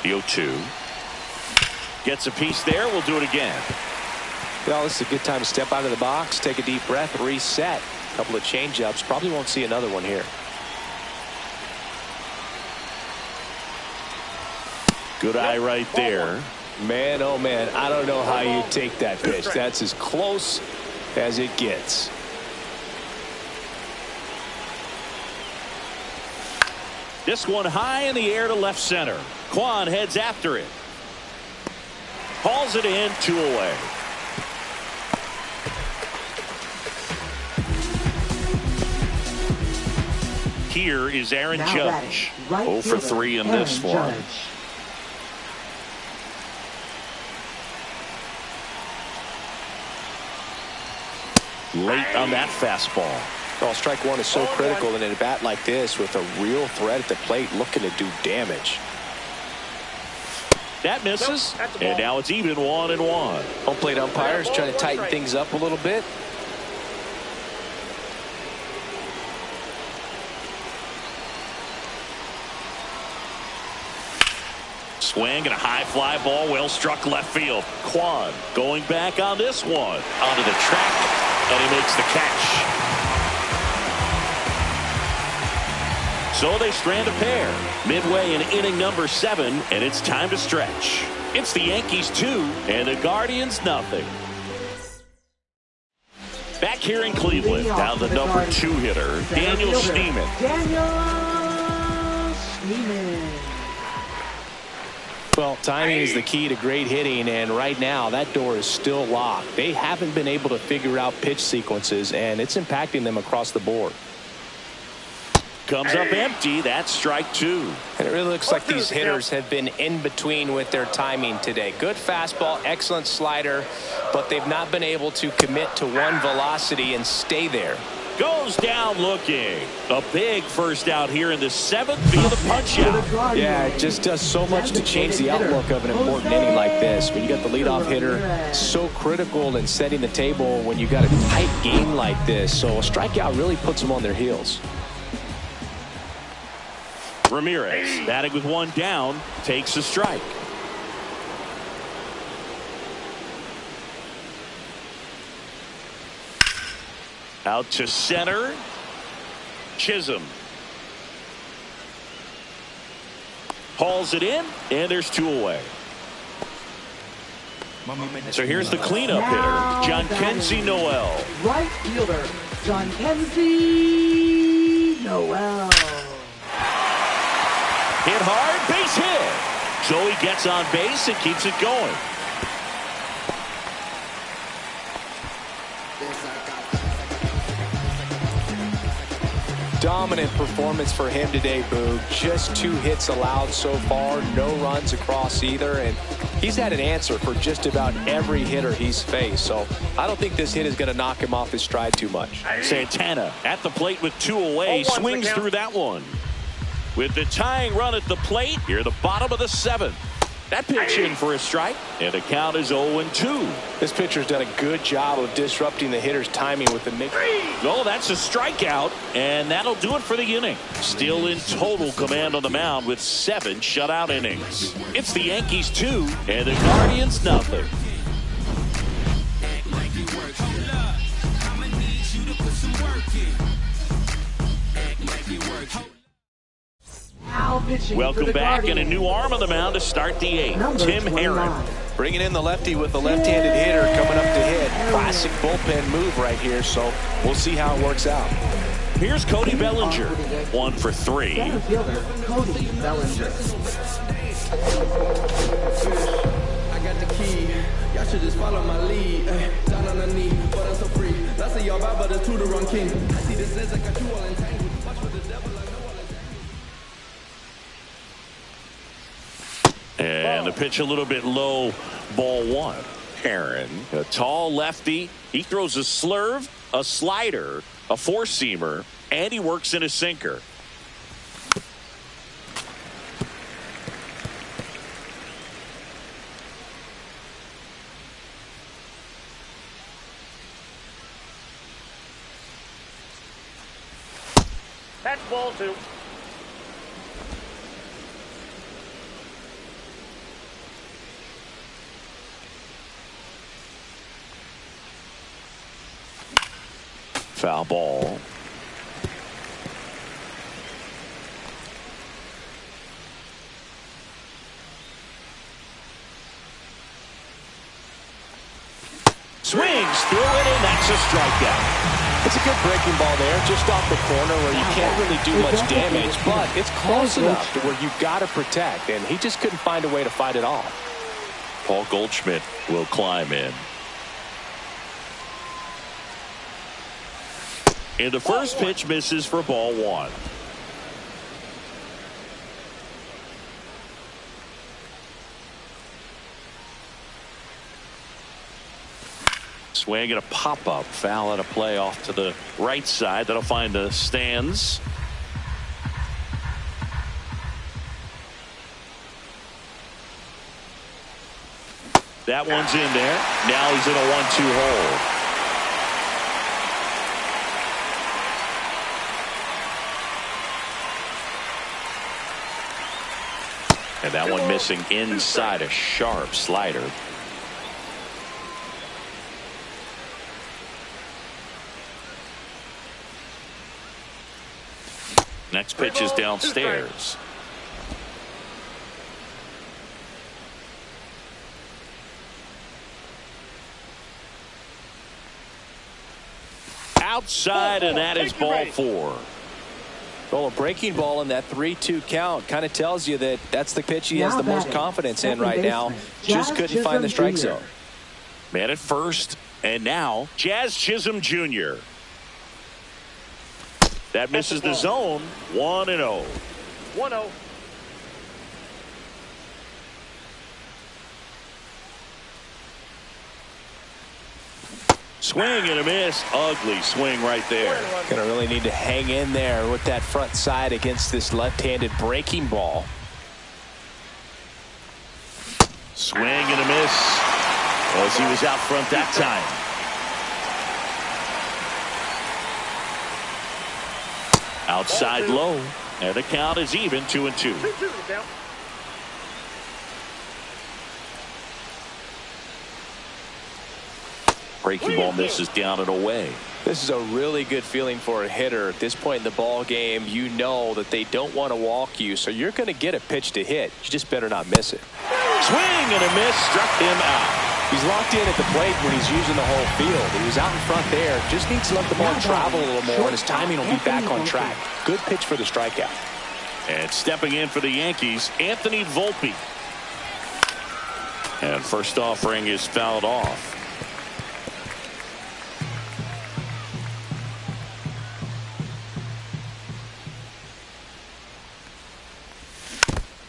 [SPEAKER 1] The 0-2. Gets a piece there. We'll do it again.
[SPEAKER 2] Well, this is a good time to step out of the box, take a deep breath, reset. A couple of change-ups. Probably won't see another one here.
[SPEAKER 1] Good eye right there.
[SPEAKER 2] Man, oh man, I don't know how you take that pitch. That's as close as it gets.
[SPEAKER 1] This one high in the air to left center. Kwan heads after it. Hauls it in, 2 away. Here is Aaron Judge. 0 for 3 in this one. Late on that fastball.
[SPEAKER 2] Well, strike one is so critical in a bat like this with a real threat at the plate looking to do damage.
[SPEAKER 1] That misses, and now it's even 1-1.
[SPEAKER 2] Home plate umpires trying to tighten things up a little bit.
[SPEAKER 1] Swing and a high fly ball, well struck left field. Kwan going back on this one. Onto the track, and he makes the catch. So they strand a pair midway in inning number 7, and it's time to stretch. It's the Yankees 2 and the Guardians nothing. Back here in Cleveland, now the number 2 hitter, Daniel Schneemann.
[SPEAKER 2] Well, timing is the key to great hitting, and right now that door is still locked. They haven't been able to figure out pitch sequences, and it's impacting them across the board.
[SPEAKER 1] Comes up empty. That's strike 2.
[SPEAKER 5] And it really looks like these hitters have been in between with their timing today. Good fastball, excellent slider, but they've not been able to commit to one velocity and stay there.
[SPEAKER 1] Goes down looking. A big first out here in the 7th via the punch out.
[SPEAKER 2] Yeah, it just does so much to change the outlook of an important inning like this. When you got the leadoff hitter, so critical in setting the table when you got a tight game like this. So a strikeout really puts them on their heels.
[SPEAKER 1] Ramirez, batting with 1 down, takes a strike. Out to center. Chisholm hauls it in, and there's 2 away. So here's the cleanup hitter, John Kenzie Noel.
[SPEAKER 3] Right fielder, John Kenzie Noel.
[SPEAKER 1] Hit hard, base hit. So he gets on base and keeps it going.
[SPEAKER 2] Dominant performance for him today, Boog. Just 2 hits allowed so far, no runs across either, and he's had an answer for just about every hitter he's faced. So I don't think this hit is going to knock him off his stride too much.
[SPEAKER 1] Santana at the plate with 2 away, swings through that one. With the tying run at the plate, here the bottom of the 7th. That pitch in for a strike, and the count is 0-2.
[SPEAKER 2] This pitcher's done a good job of disrupting the hitter's timing with the mix.
[SPEAKER 1] Oh, that's a strikeout, and that'll do it for the inning. Still in total command on the mound with 7 shutout innings. It's the Yankees 2 and the Guardians nothing. Welcome back, and a new arm on the mound to start the 8th. Tim Herron.
[SPEAKER 2] Bringing in the lefty with the left-handed hitter coming up to hit. Classic bullpen move right here, so we'll see how it works out.
[SPEAKER 1] Here's Cody Bellinger, 1 for 3.
[SPEAKER 3] Center fielder, Cody Bellinger.
[SPEAKER 6] I got the key. Y'all should just follow my lead. Down on the knee, but I'm so free. Lots of y'all vibe, but it's 2 to run king. I see this as I got you all entangled. Watch with the devil, I know all
[SPEAKER 1] And the pitch a little bit low, ball 1. Herron, a tall lefty. He throws a slurve, a slider, a 4-seamer, and he works in a sinker.
[SPEAKER 4] That's ball 2.
[SPEAKER 1] Foul ball. Swings through it, and that's a strikeout.
[SPEAKER 2] It's a good breaking ball there, just off the corner where you can't really do much damage, but it's close enough to where you've got to protect, and he just couldn't find a way to fight it off.
[SPEAKER 1] Paul Goldschmidt will climb in. And the first pitch misses for ball 1. Swing and a pop-up. Foul at a play off to the right side. That'll find the stands. That one's in there. Now he's in a 1-2 hole. And that one missing inside, a sharp slider. Next pitch is downstairs. outside, and that is ball 4.
[SPEAKER 2] Well, a breaking ball in that 3-2 count kind of tells you that that's the pitch he has the most confidence in right now. Just couldn't find the strike zone.
[SPEAKER 1] Man at first, and now Jazz Chisholm Jr. That misses the zone. 1-0.
[SPEAKER 4] 1-0.
[SPEAKER 1] Swing and a miss. Ugly swing right there.
[SPEAKER 5] Gonna really need to hang in there with that front side against this left-handed breaking ball.
[SPEAKER 1] Swing and a miss as he was out front that time. Outside low, and the count is even 2-2.
[SPEAKER 4] 2-2 the count.
[SPEAKER 1] Breaking ball misses down and away.
[SPEAKER 5] This is a really good feeling for a hitter at this point in the ball game. You know that they don't want to walk you, so you're going to get a pitch to hit. You just better not miss it.
[SPEAKER 1] Swing and a miss, struck him out.
[SPEAKER 5] He's locked in at the plate when he's using the whole field. He was out in front there. Just needs to let the ball travel a little more, and his timing will be back on track. Good pitch for the strikeout.
[SPEAKER 1] And stepping in for the Yankees, Anthony Volpe. And first offering is fouled off.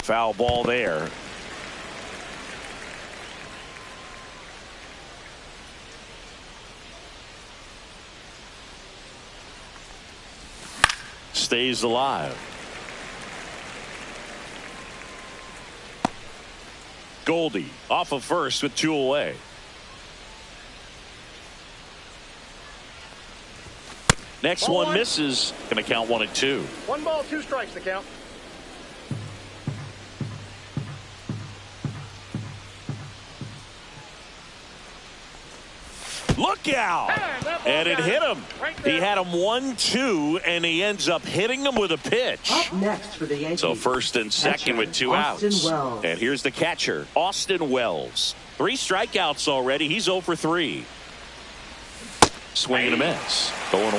[SPEAKER 1] Foul ball there. Stays alive. Goldie off of first with 2 away. Next one misses. Going to count 1-2.
[SPEAKER 4] 1 ball, 2 strikes the count.
[SPEAKER 1] Look out! And it hit him. He had him 1-2, and he ends up hitting him with a pitch.
[SPEAKER 3] Up next for the Yankees.
[SPEAKER 1] So first and second with 2 outs. And here's the catcher, Austin Wells. 3 strikeouts already. He's 0 for 3. Swing and a miss. 0-1.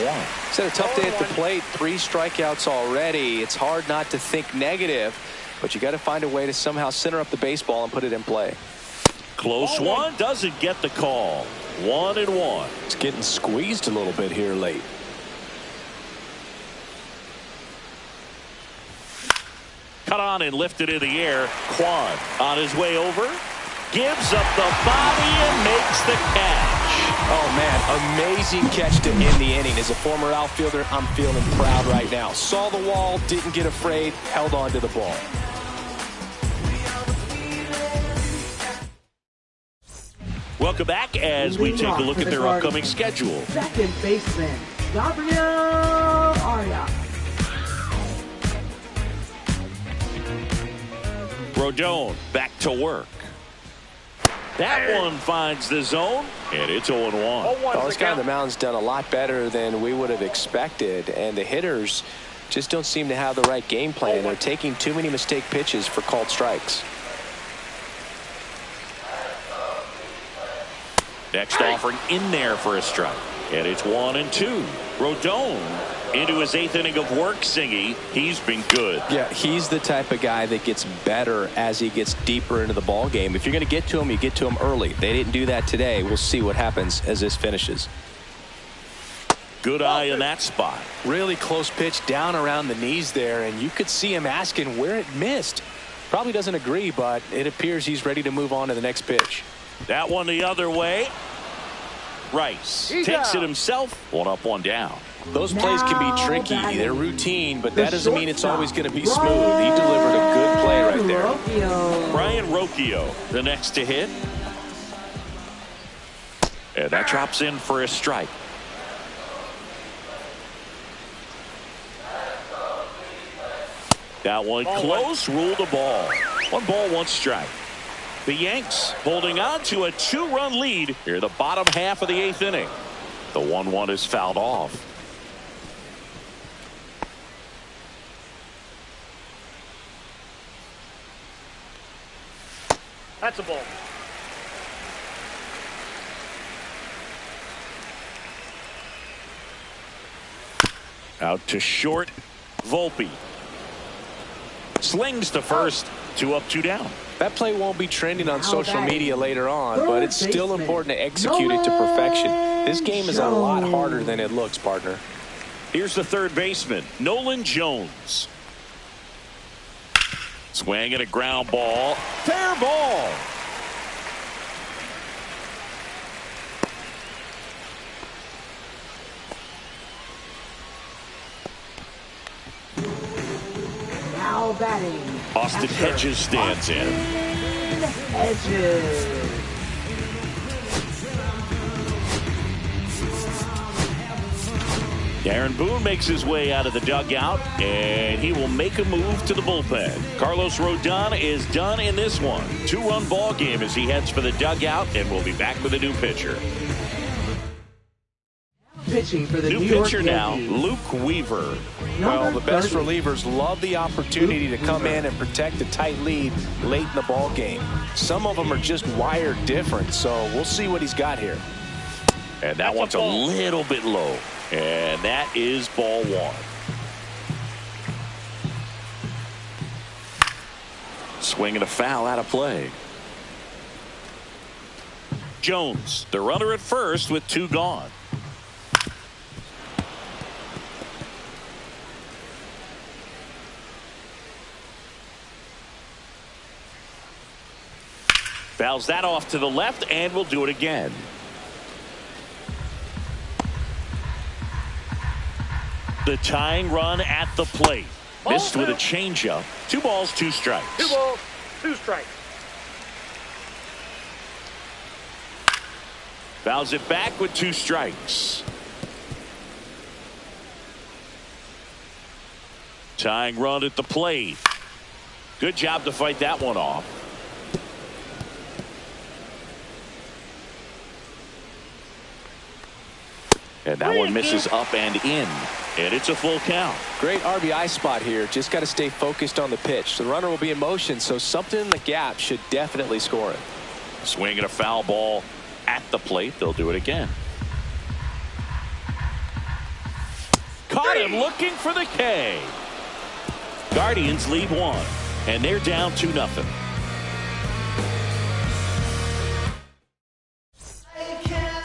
[SPEAKER 5] It's had a tough day at the plate. 3 strikeouts already. It's hard not to think negative, but you got to find a way to somehow center up the baseball and put it in play.
[SPEAKER 1] Close one. Doesn't get the call. 1-1.
[SPEAKER 5] It's getting squeezed a little bit here late.
[SPEAKER 1] Cut on and lifted in the air. Quan on his way over. Gives up the body and makes the catch.
[SPEAKER 5] Oh, man, amazing catch to end the inning. As a former outfielder, I'm feeling proud right now. Saw the wall, didn't get afraid, held on to the ball.
[SPEAKER 1] Welcome back as we take a look at their upcoming schedule.
[SPEAKER 3] Second baseman, Gabriel Arias.
[SPEAKER 1] Rodon back to work. That one finds the zone, and it's 0-1.
[SPEAKER 5] Well, this guy on the mound's done a lot better than we would have expected, and the hitters just don't seem to have the right game plan. They're taking too many mistake pitches for called strikes.
[SPEAKER 1] Next offering in there for a strike, and it's 1-2. Rodon into his 8th inning of work, Singy. He's been good.
[SPEAKER 5] Yeah, he's the type of guy that gets better as he gets deeper into the ball game. If you're going to get to him, you get to him early. They didn't do that today. We'll see what happens as this finishes.
[SPEAKER 1] Good eye in that spot.
[SPEAKER 5] Really close pitch down around the knees there, and you could see him asking where it missed. Probably doesn't agree, but it appears he's ready to move on to the next pitch.
[SPEAKER 1] That one the other way. Rice takes it himself. 1 up, 1 down.
[SPEAKER 5] Those plays can be tricky. They're routine, but that doesn't mean it's always going to be smooth. He delivered a good play right there.
[SPEAKER 1] Brian Rocchio, the next to hit. And that drops in for a strike. That one close, ruled a ball. 1 ball, 1 strike. The Yanks holding on to a 2-run lead here in the bottom half of the 8th inning. The 1-1 is fouled off.
[SPEAKER 4] That's a ball.
[SPEAKER 1] Out to short. Volpe slings to first. 2 up, 2 down.
[SPEAKER 2] That play won't be trending on social media later on, but it's still important to execute it to perfection. This game is a lot harder than it looks, partner.
[SPEAKER 1] Here's the third baseman, Nolan Jones. Swing and a ground ball. Fair ball.
[SPEAKER 3] Now batting.
[SPEAKER 1] Austin Hedges stands in.
[SPEAKER 3] Hedges.
[SPEAKER 1] Aaron Boone makes his way out of the dugout, and he will make a move to the bullpen. Carlos Rodon is done in this one. 2-run ball game as he heads for the dugout, and we'll be back with a new pitcher.
[SPEAKER 3] Pitching for the
[SPEAKER 1] New pitcher now, Luke Weaver.
[SPEAKER 2] Well, the best relievers love the opportunity to come in and protect a tight lead late in the ball game. Some of them are just wired different, so we'll see what he's got here.
[SPEAKER 1] And that one's a little bit low. And that is ball 1. Swing and a foul out of play. Jones, the runner at first with 2 gone. Fouls that off to the left, and we'll do it again. The tying run at the plate. Missed with a changeup. 2 balls, 2 strikes.
[SPEAKER 4] 2 balls, 2 strikes.
[SPEAKER 1] Fouls it back with 2 strikes. Tying run at the plate. Good job to fight that one off. And that one misses up and in. And it's a full count.
[SPEAKER 2] Great RBI spot here. Just got to stay focused on the pitch. The runner will be in motion, so something in the gap should definitely score it.
[SPEAKER 1] Swing and a foul ball at the plate. They'll do it again. Caught him looking for the K. Guardians lead 1. And they're down 2-0.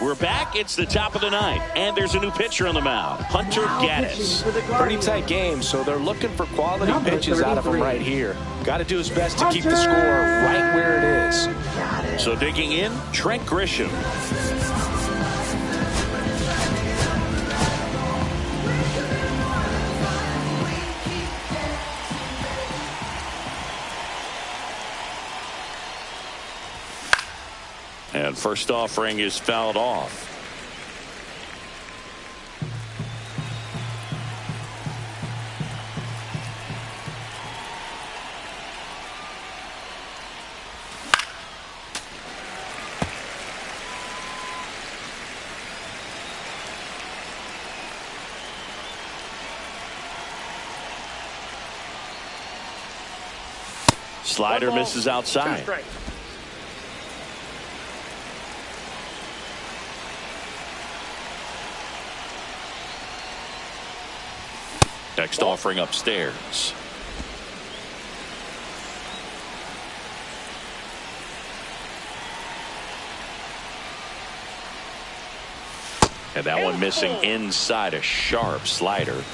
[SPEAKER 1] We're back. It's the top of the 9th, and there's a new pitcher on the mound, Hunter Gaddis.
[SPEAKER 2] Pretty tight game, so they're looking for quality pitches out of him right here. Got to do his best to keep the score right where it is.
[SPEAKER 1] So digging in, Trent Grisham. And first offering is fouled off. Slider misses outside. Next offering upstairs. And that one missing inside, a sharp slider.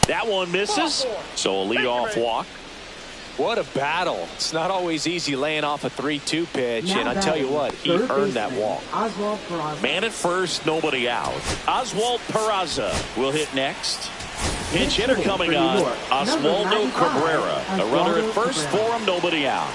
[SPEAKER 1] That one misses, so a leadoff walk.
[SPEAKER 2] What a battle. It's not always easy laying off a 3-2 pitch, and I tell you what, he earned that walk.
[SPEAKER 1] Man at first, nobody out. Oswald Peraza will hit next. Pinch hitter coming on, Oswaldo Cabrera. A runner at first for him, nobody out.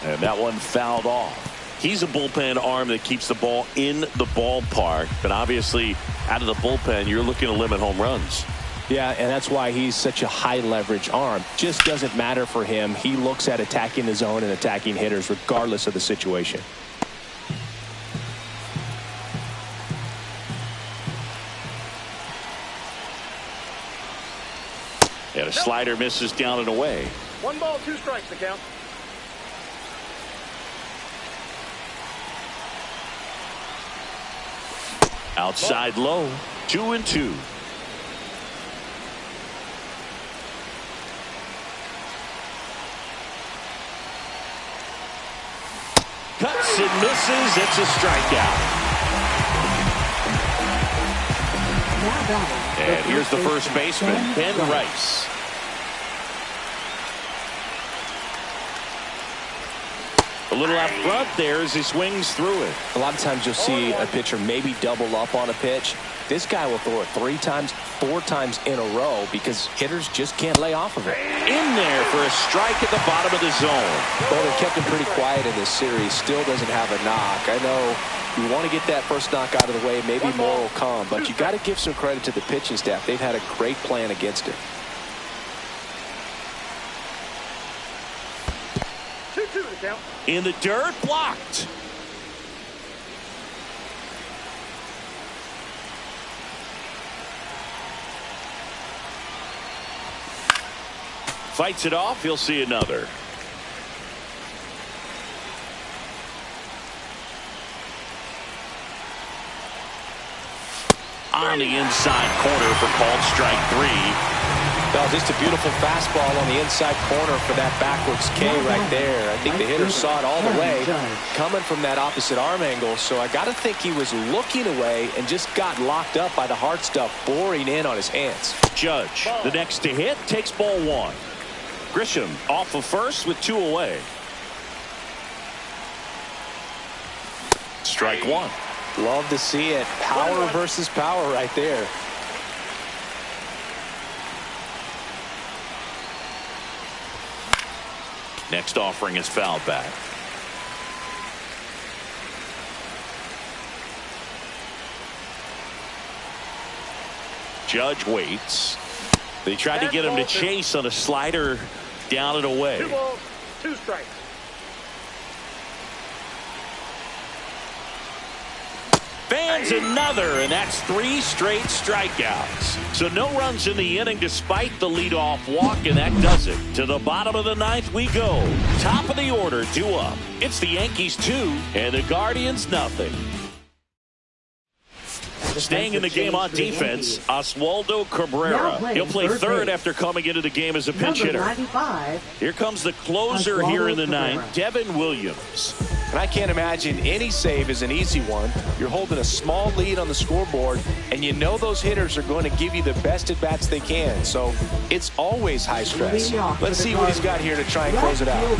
[SPEAKER 1] And that one fouled off. He's a bullpen arm that keeps the ball in the ballpark, but obviously out of the bullpen, you're looking to limit home runs.
[SPEAKER 2] Yeah, and that's why he's such a high leverage arm. Just doesn't matter for him. He looks at attacking the zone and attacking hitters regardless of the situation.
[SPEAKER 1] slider misses down and away.
[SPEAKER 4] 1 ball, 2 strikes to count.
[SPEAKER 1] Outside low, 2-2. Cuts and misses. It's a strikeout. And here's the first baseman, Ben Rice. A little out front there as he swings through it.
[SPEAKER 2] A lot of times you'll see a pitcher maybe double up on a pitch. This guy will throw it 3 times, 4 times in a row because hitters just can't lay off of it.
[SPEAKER 1] In there for a strike at the bottom of the zone.
[SPEAKER 2] Well, they kept him pretty quiet in this series. Still doesn't have a knock. I know you want to get that first knock out of the way. Maybe more will come, but you got to give some credit to the pitching staff. They've had a great plan against it.
[SPEAKER 4] 2-2 to count.
[SPEAKER 1] In the dirt, blocked. Fights it off. He'll see another. On the inside corner for called strike 3.
[SPEAKER 2] Well, just a beautiful fastball on the inside corner for that backwards K right there. I think the hitter saw it all the way coming from that opposite arm angle. So I got to think he was looking away and just got locked up by the hard stuff boring in on his hands.
[SPEAKER 1] Judge, the next to hit, takes ball 1. Grisham off of first with 2 away. Strike 1.
[SPEAKER 2] Love to see it. Power versus power right there.
[SPEAKER 1] Next offering is fouled back. Judge waits. They tried to get him to chase on a slider down and away.
[SPEAKER 4] 2 balls, 2 strikes.
[SPEAKER 1] Fans another, and that's 3 straight strikeouts. So no runs in the inning despite the leadoff walk, and that does it. To the bottom of the 9th we go. Top of the order, 2 up. It's the Yankees 2 and the Guardians nothing. Staying in the game on defense, Oswaldo Cabrera. He'll play third after coming into the game as a pinch hitter. Here comes the closer here in the 9th, Devin Williams.
[SPEAKER 2] And I can't imagine any save is an easy one. You're holding a small lead on the scoreboard, and you know those hitters are going to give you the best at-bats they can. So it's always high stress. Let's see what he's got here to try and close it out.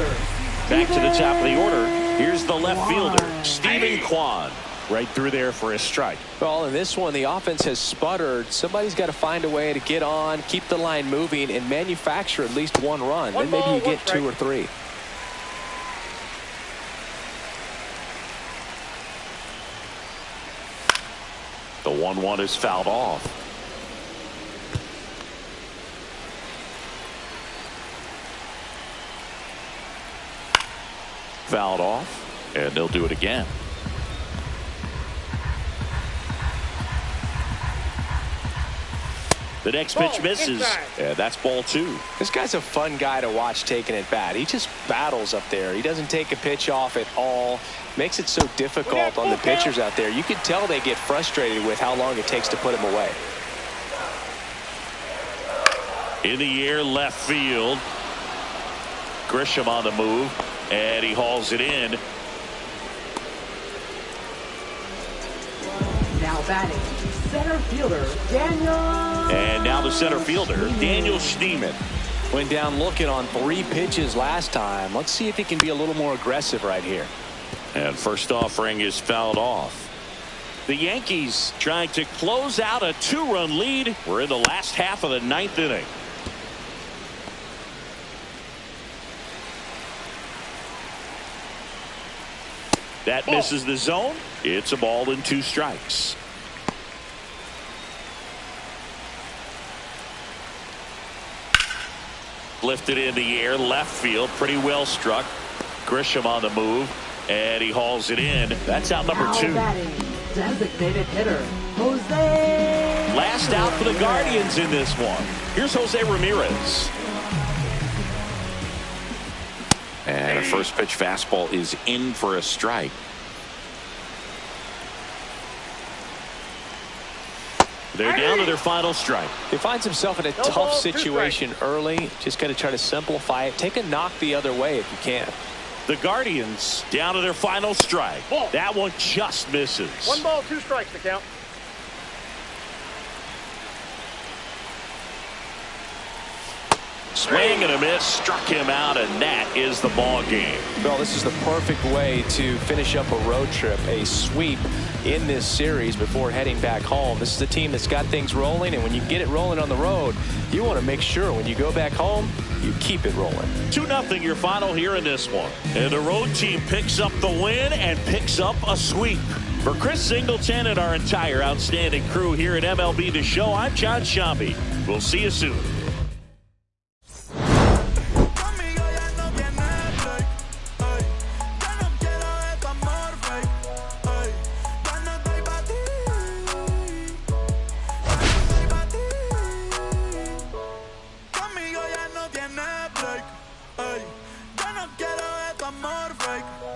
[SPEAKER 1] Back to the top of the order. Here's the left fielder, Stephen Kwan. Right through there for a strike.
[SPEAKER 2] Well, in this one, the offense has sputtered. Somebody's got to find a way to get on, keep the line moving, and manufacture at least 1 run. Then maybe you get 2 or 3.
[SPEAKER 1] The 1-1 is fouled off. Fouled off, and they'll do it again. The next pitch misses, and that's ball 2.
[SPEAKER 2] This guy's a fun guy to watch taking at bat. He just battles up there. He doesn't take a pitch off at all. Makes it so difficult on the pitchers out there. You can tell they get frustrated with how long it takes to put him away.
[SPEAKER 1] In the air, left field. Grisham on the move, and he hauls it in.
[SPEAKER 3] Now batting, center fielder, Daniel.
[SPEAKER 1] And now the center fielder, Daniel Schneemann.
[SPEAKER 2] Went down looking on 3 pitches last time. Let's see if he can be a little more aggressive right here.
[SPEAKER 1] And first offering is fouled off. The Yankees trying to close out a 2-run lead. We're in the last half of the 9th inning. That misses the zone. It's a ball and 2 strikes. Lifted in the air, left field, pretty well struck. Grisham on the move, and he hauls it in. That's out number 2.
[SPEAKER 3] Designated hitter, Jose.
[SPEAKER 1] Last first out for the Guardians in this one. Here's Jose Ramirez.
[SPEAKER 7] And a first pitch fastball is in for a strike.
[SPEAKER 1] They're down to their final strike.
[SPEAKER 5] He finds himself in a tough situation early. Just got to try to simplify it. Take a knock the other way if you can.
[SPEAKER 1] The Guardians down to their final strike. That one just misses.
[SPEAKER 4] 1 ball, 2 strikes to count.
[SPEAKER 1] Swing and a miss, struck him out, and that is the ball game.
[SPEAKER 5] Well, this is the perfect way to finish up a road trip, a sweep in this series before heading back home. This is a team that's got things rolling, and when you get it rolling on the road, you want to make sure when you go back home, you keep it rolling.
[SPEAKER 1] 2-0 your final here in this one. And the road team picks up the win and picks up a sweep. For Chris Singleton and our entire outstanding crew here at MLB The Show, I'm John Shambi. We'll see you soon.
[SPEAKER 6] Ey, ya no quiero este amor fake.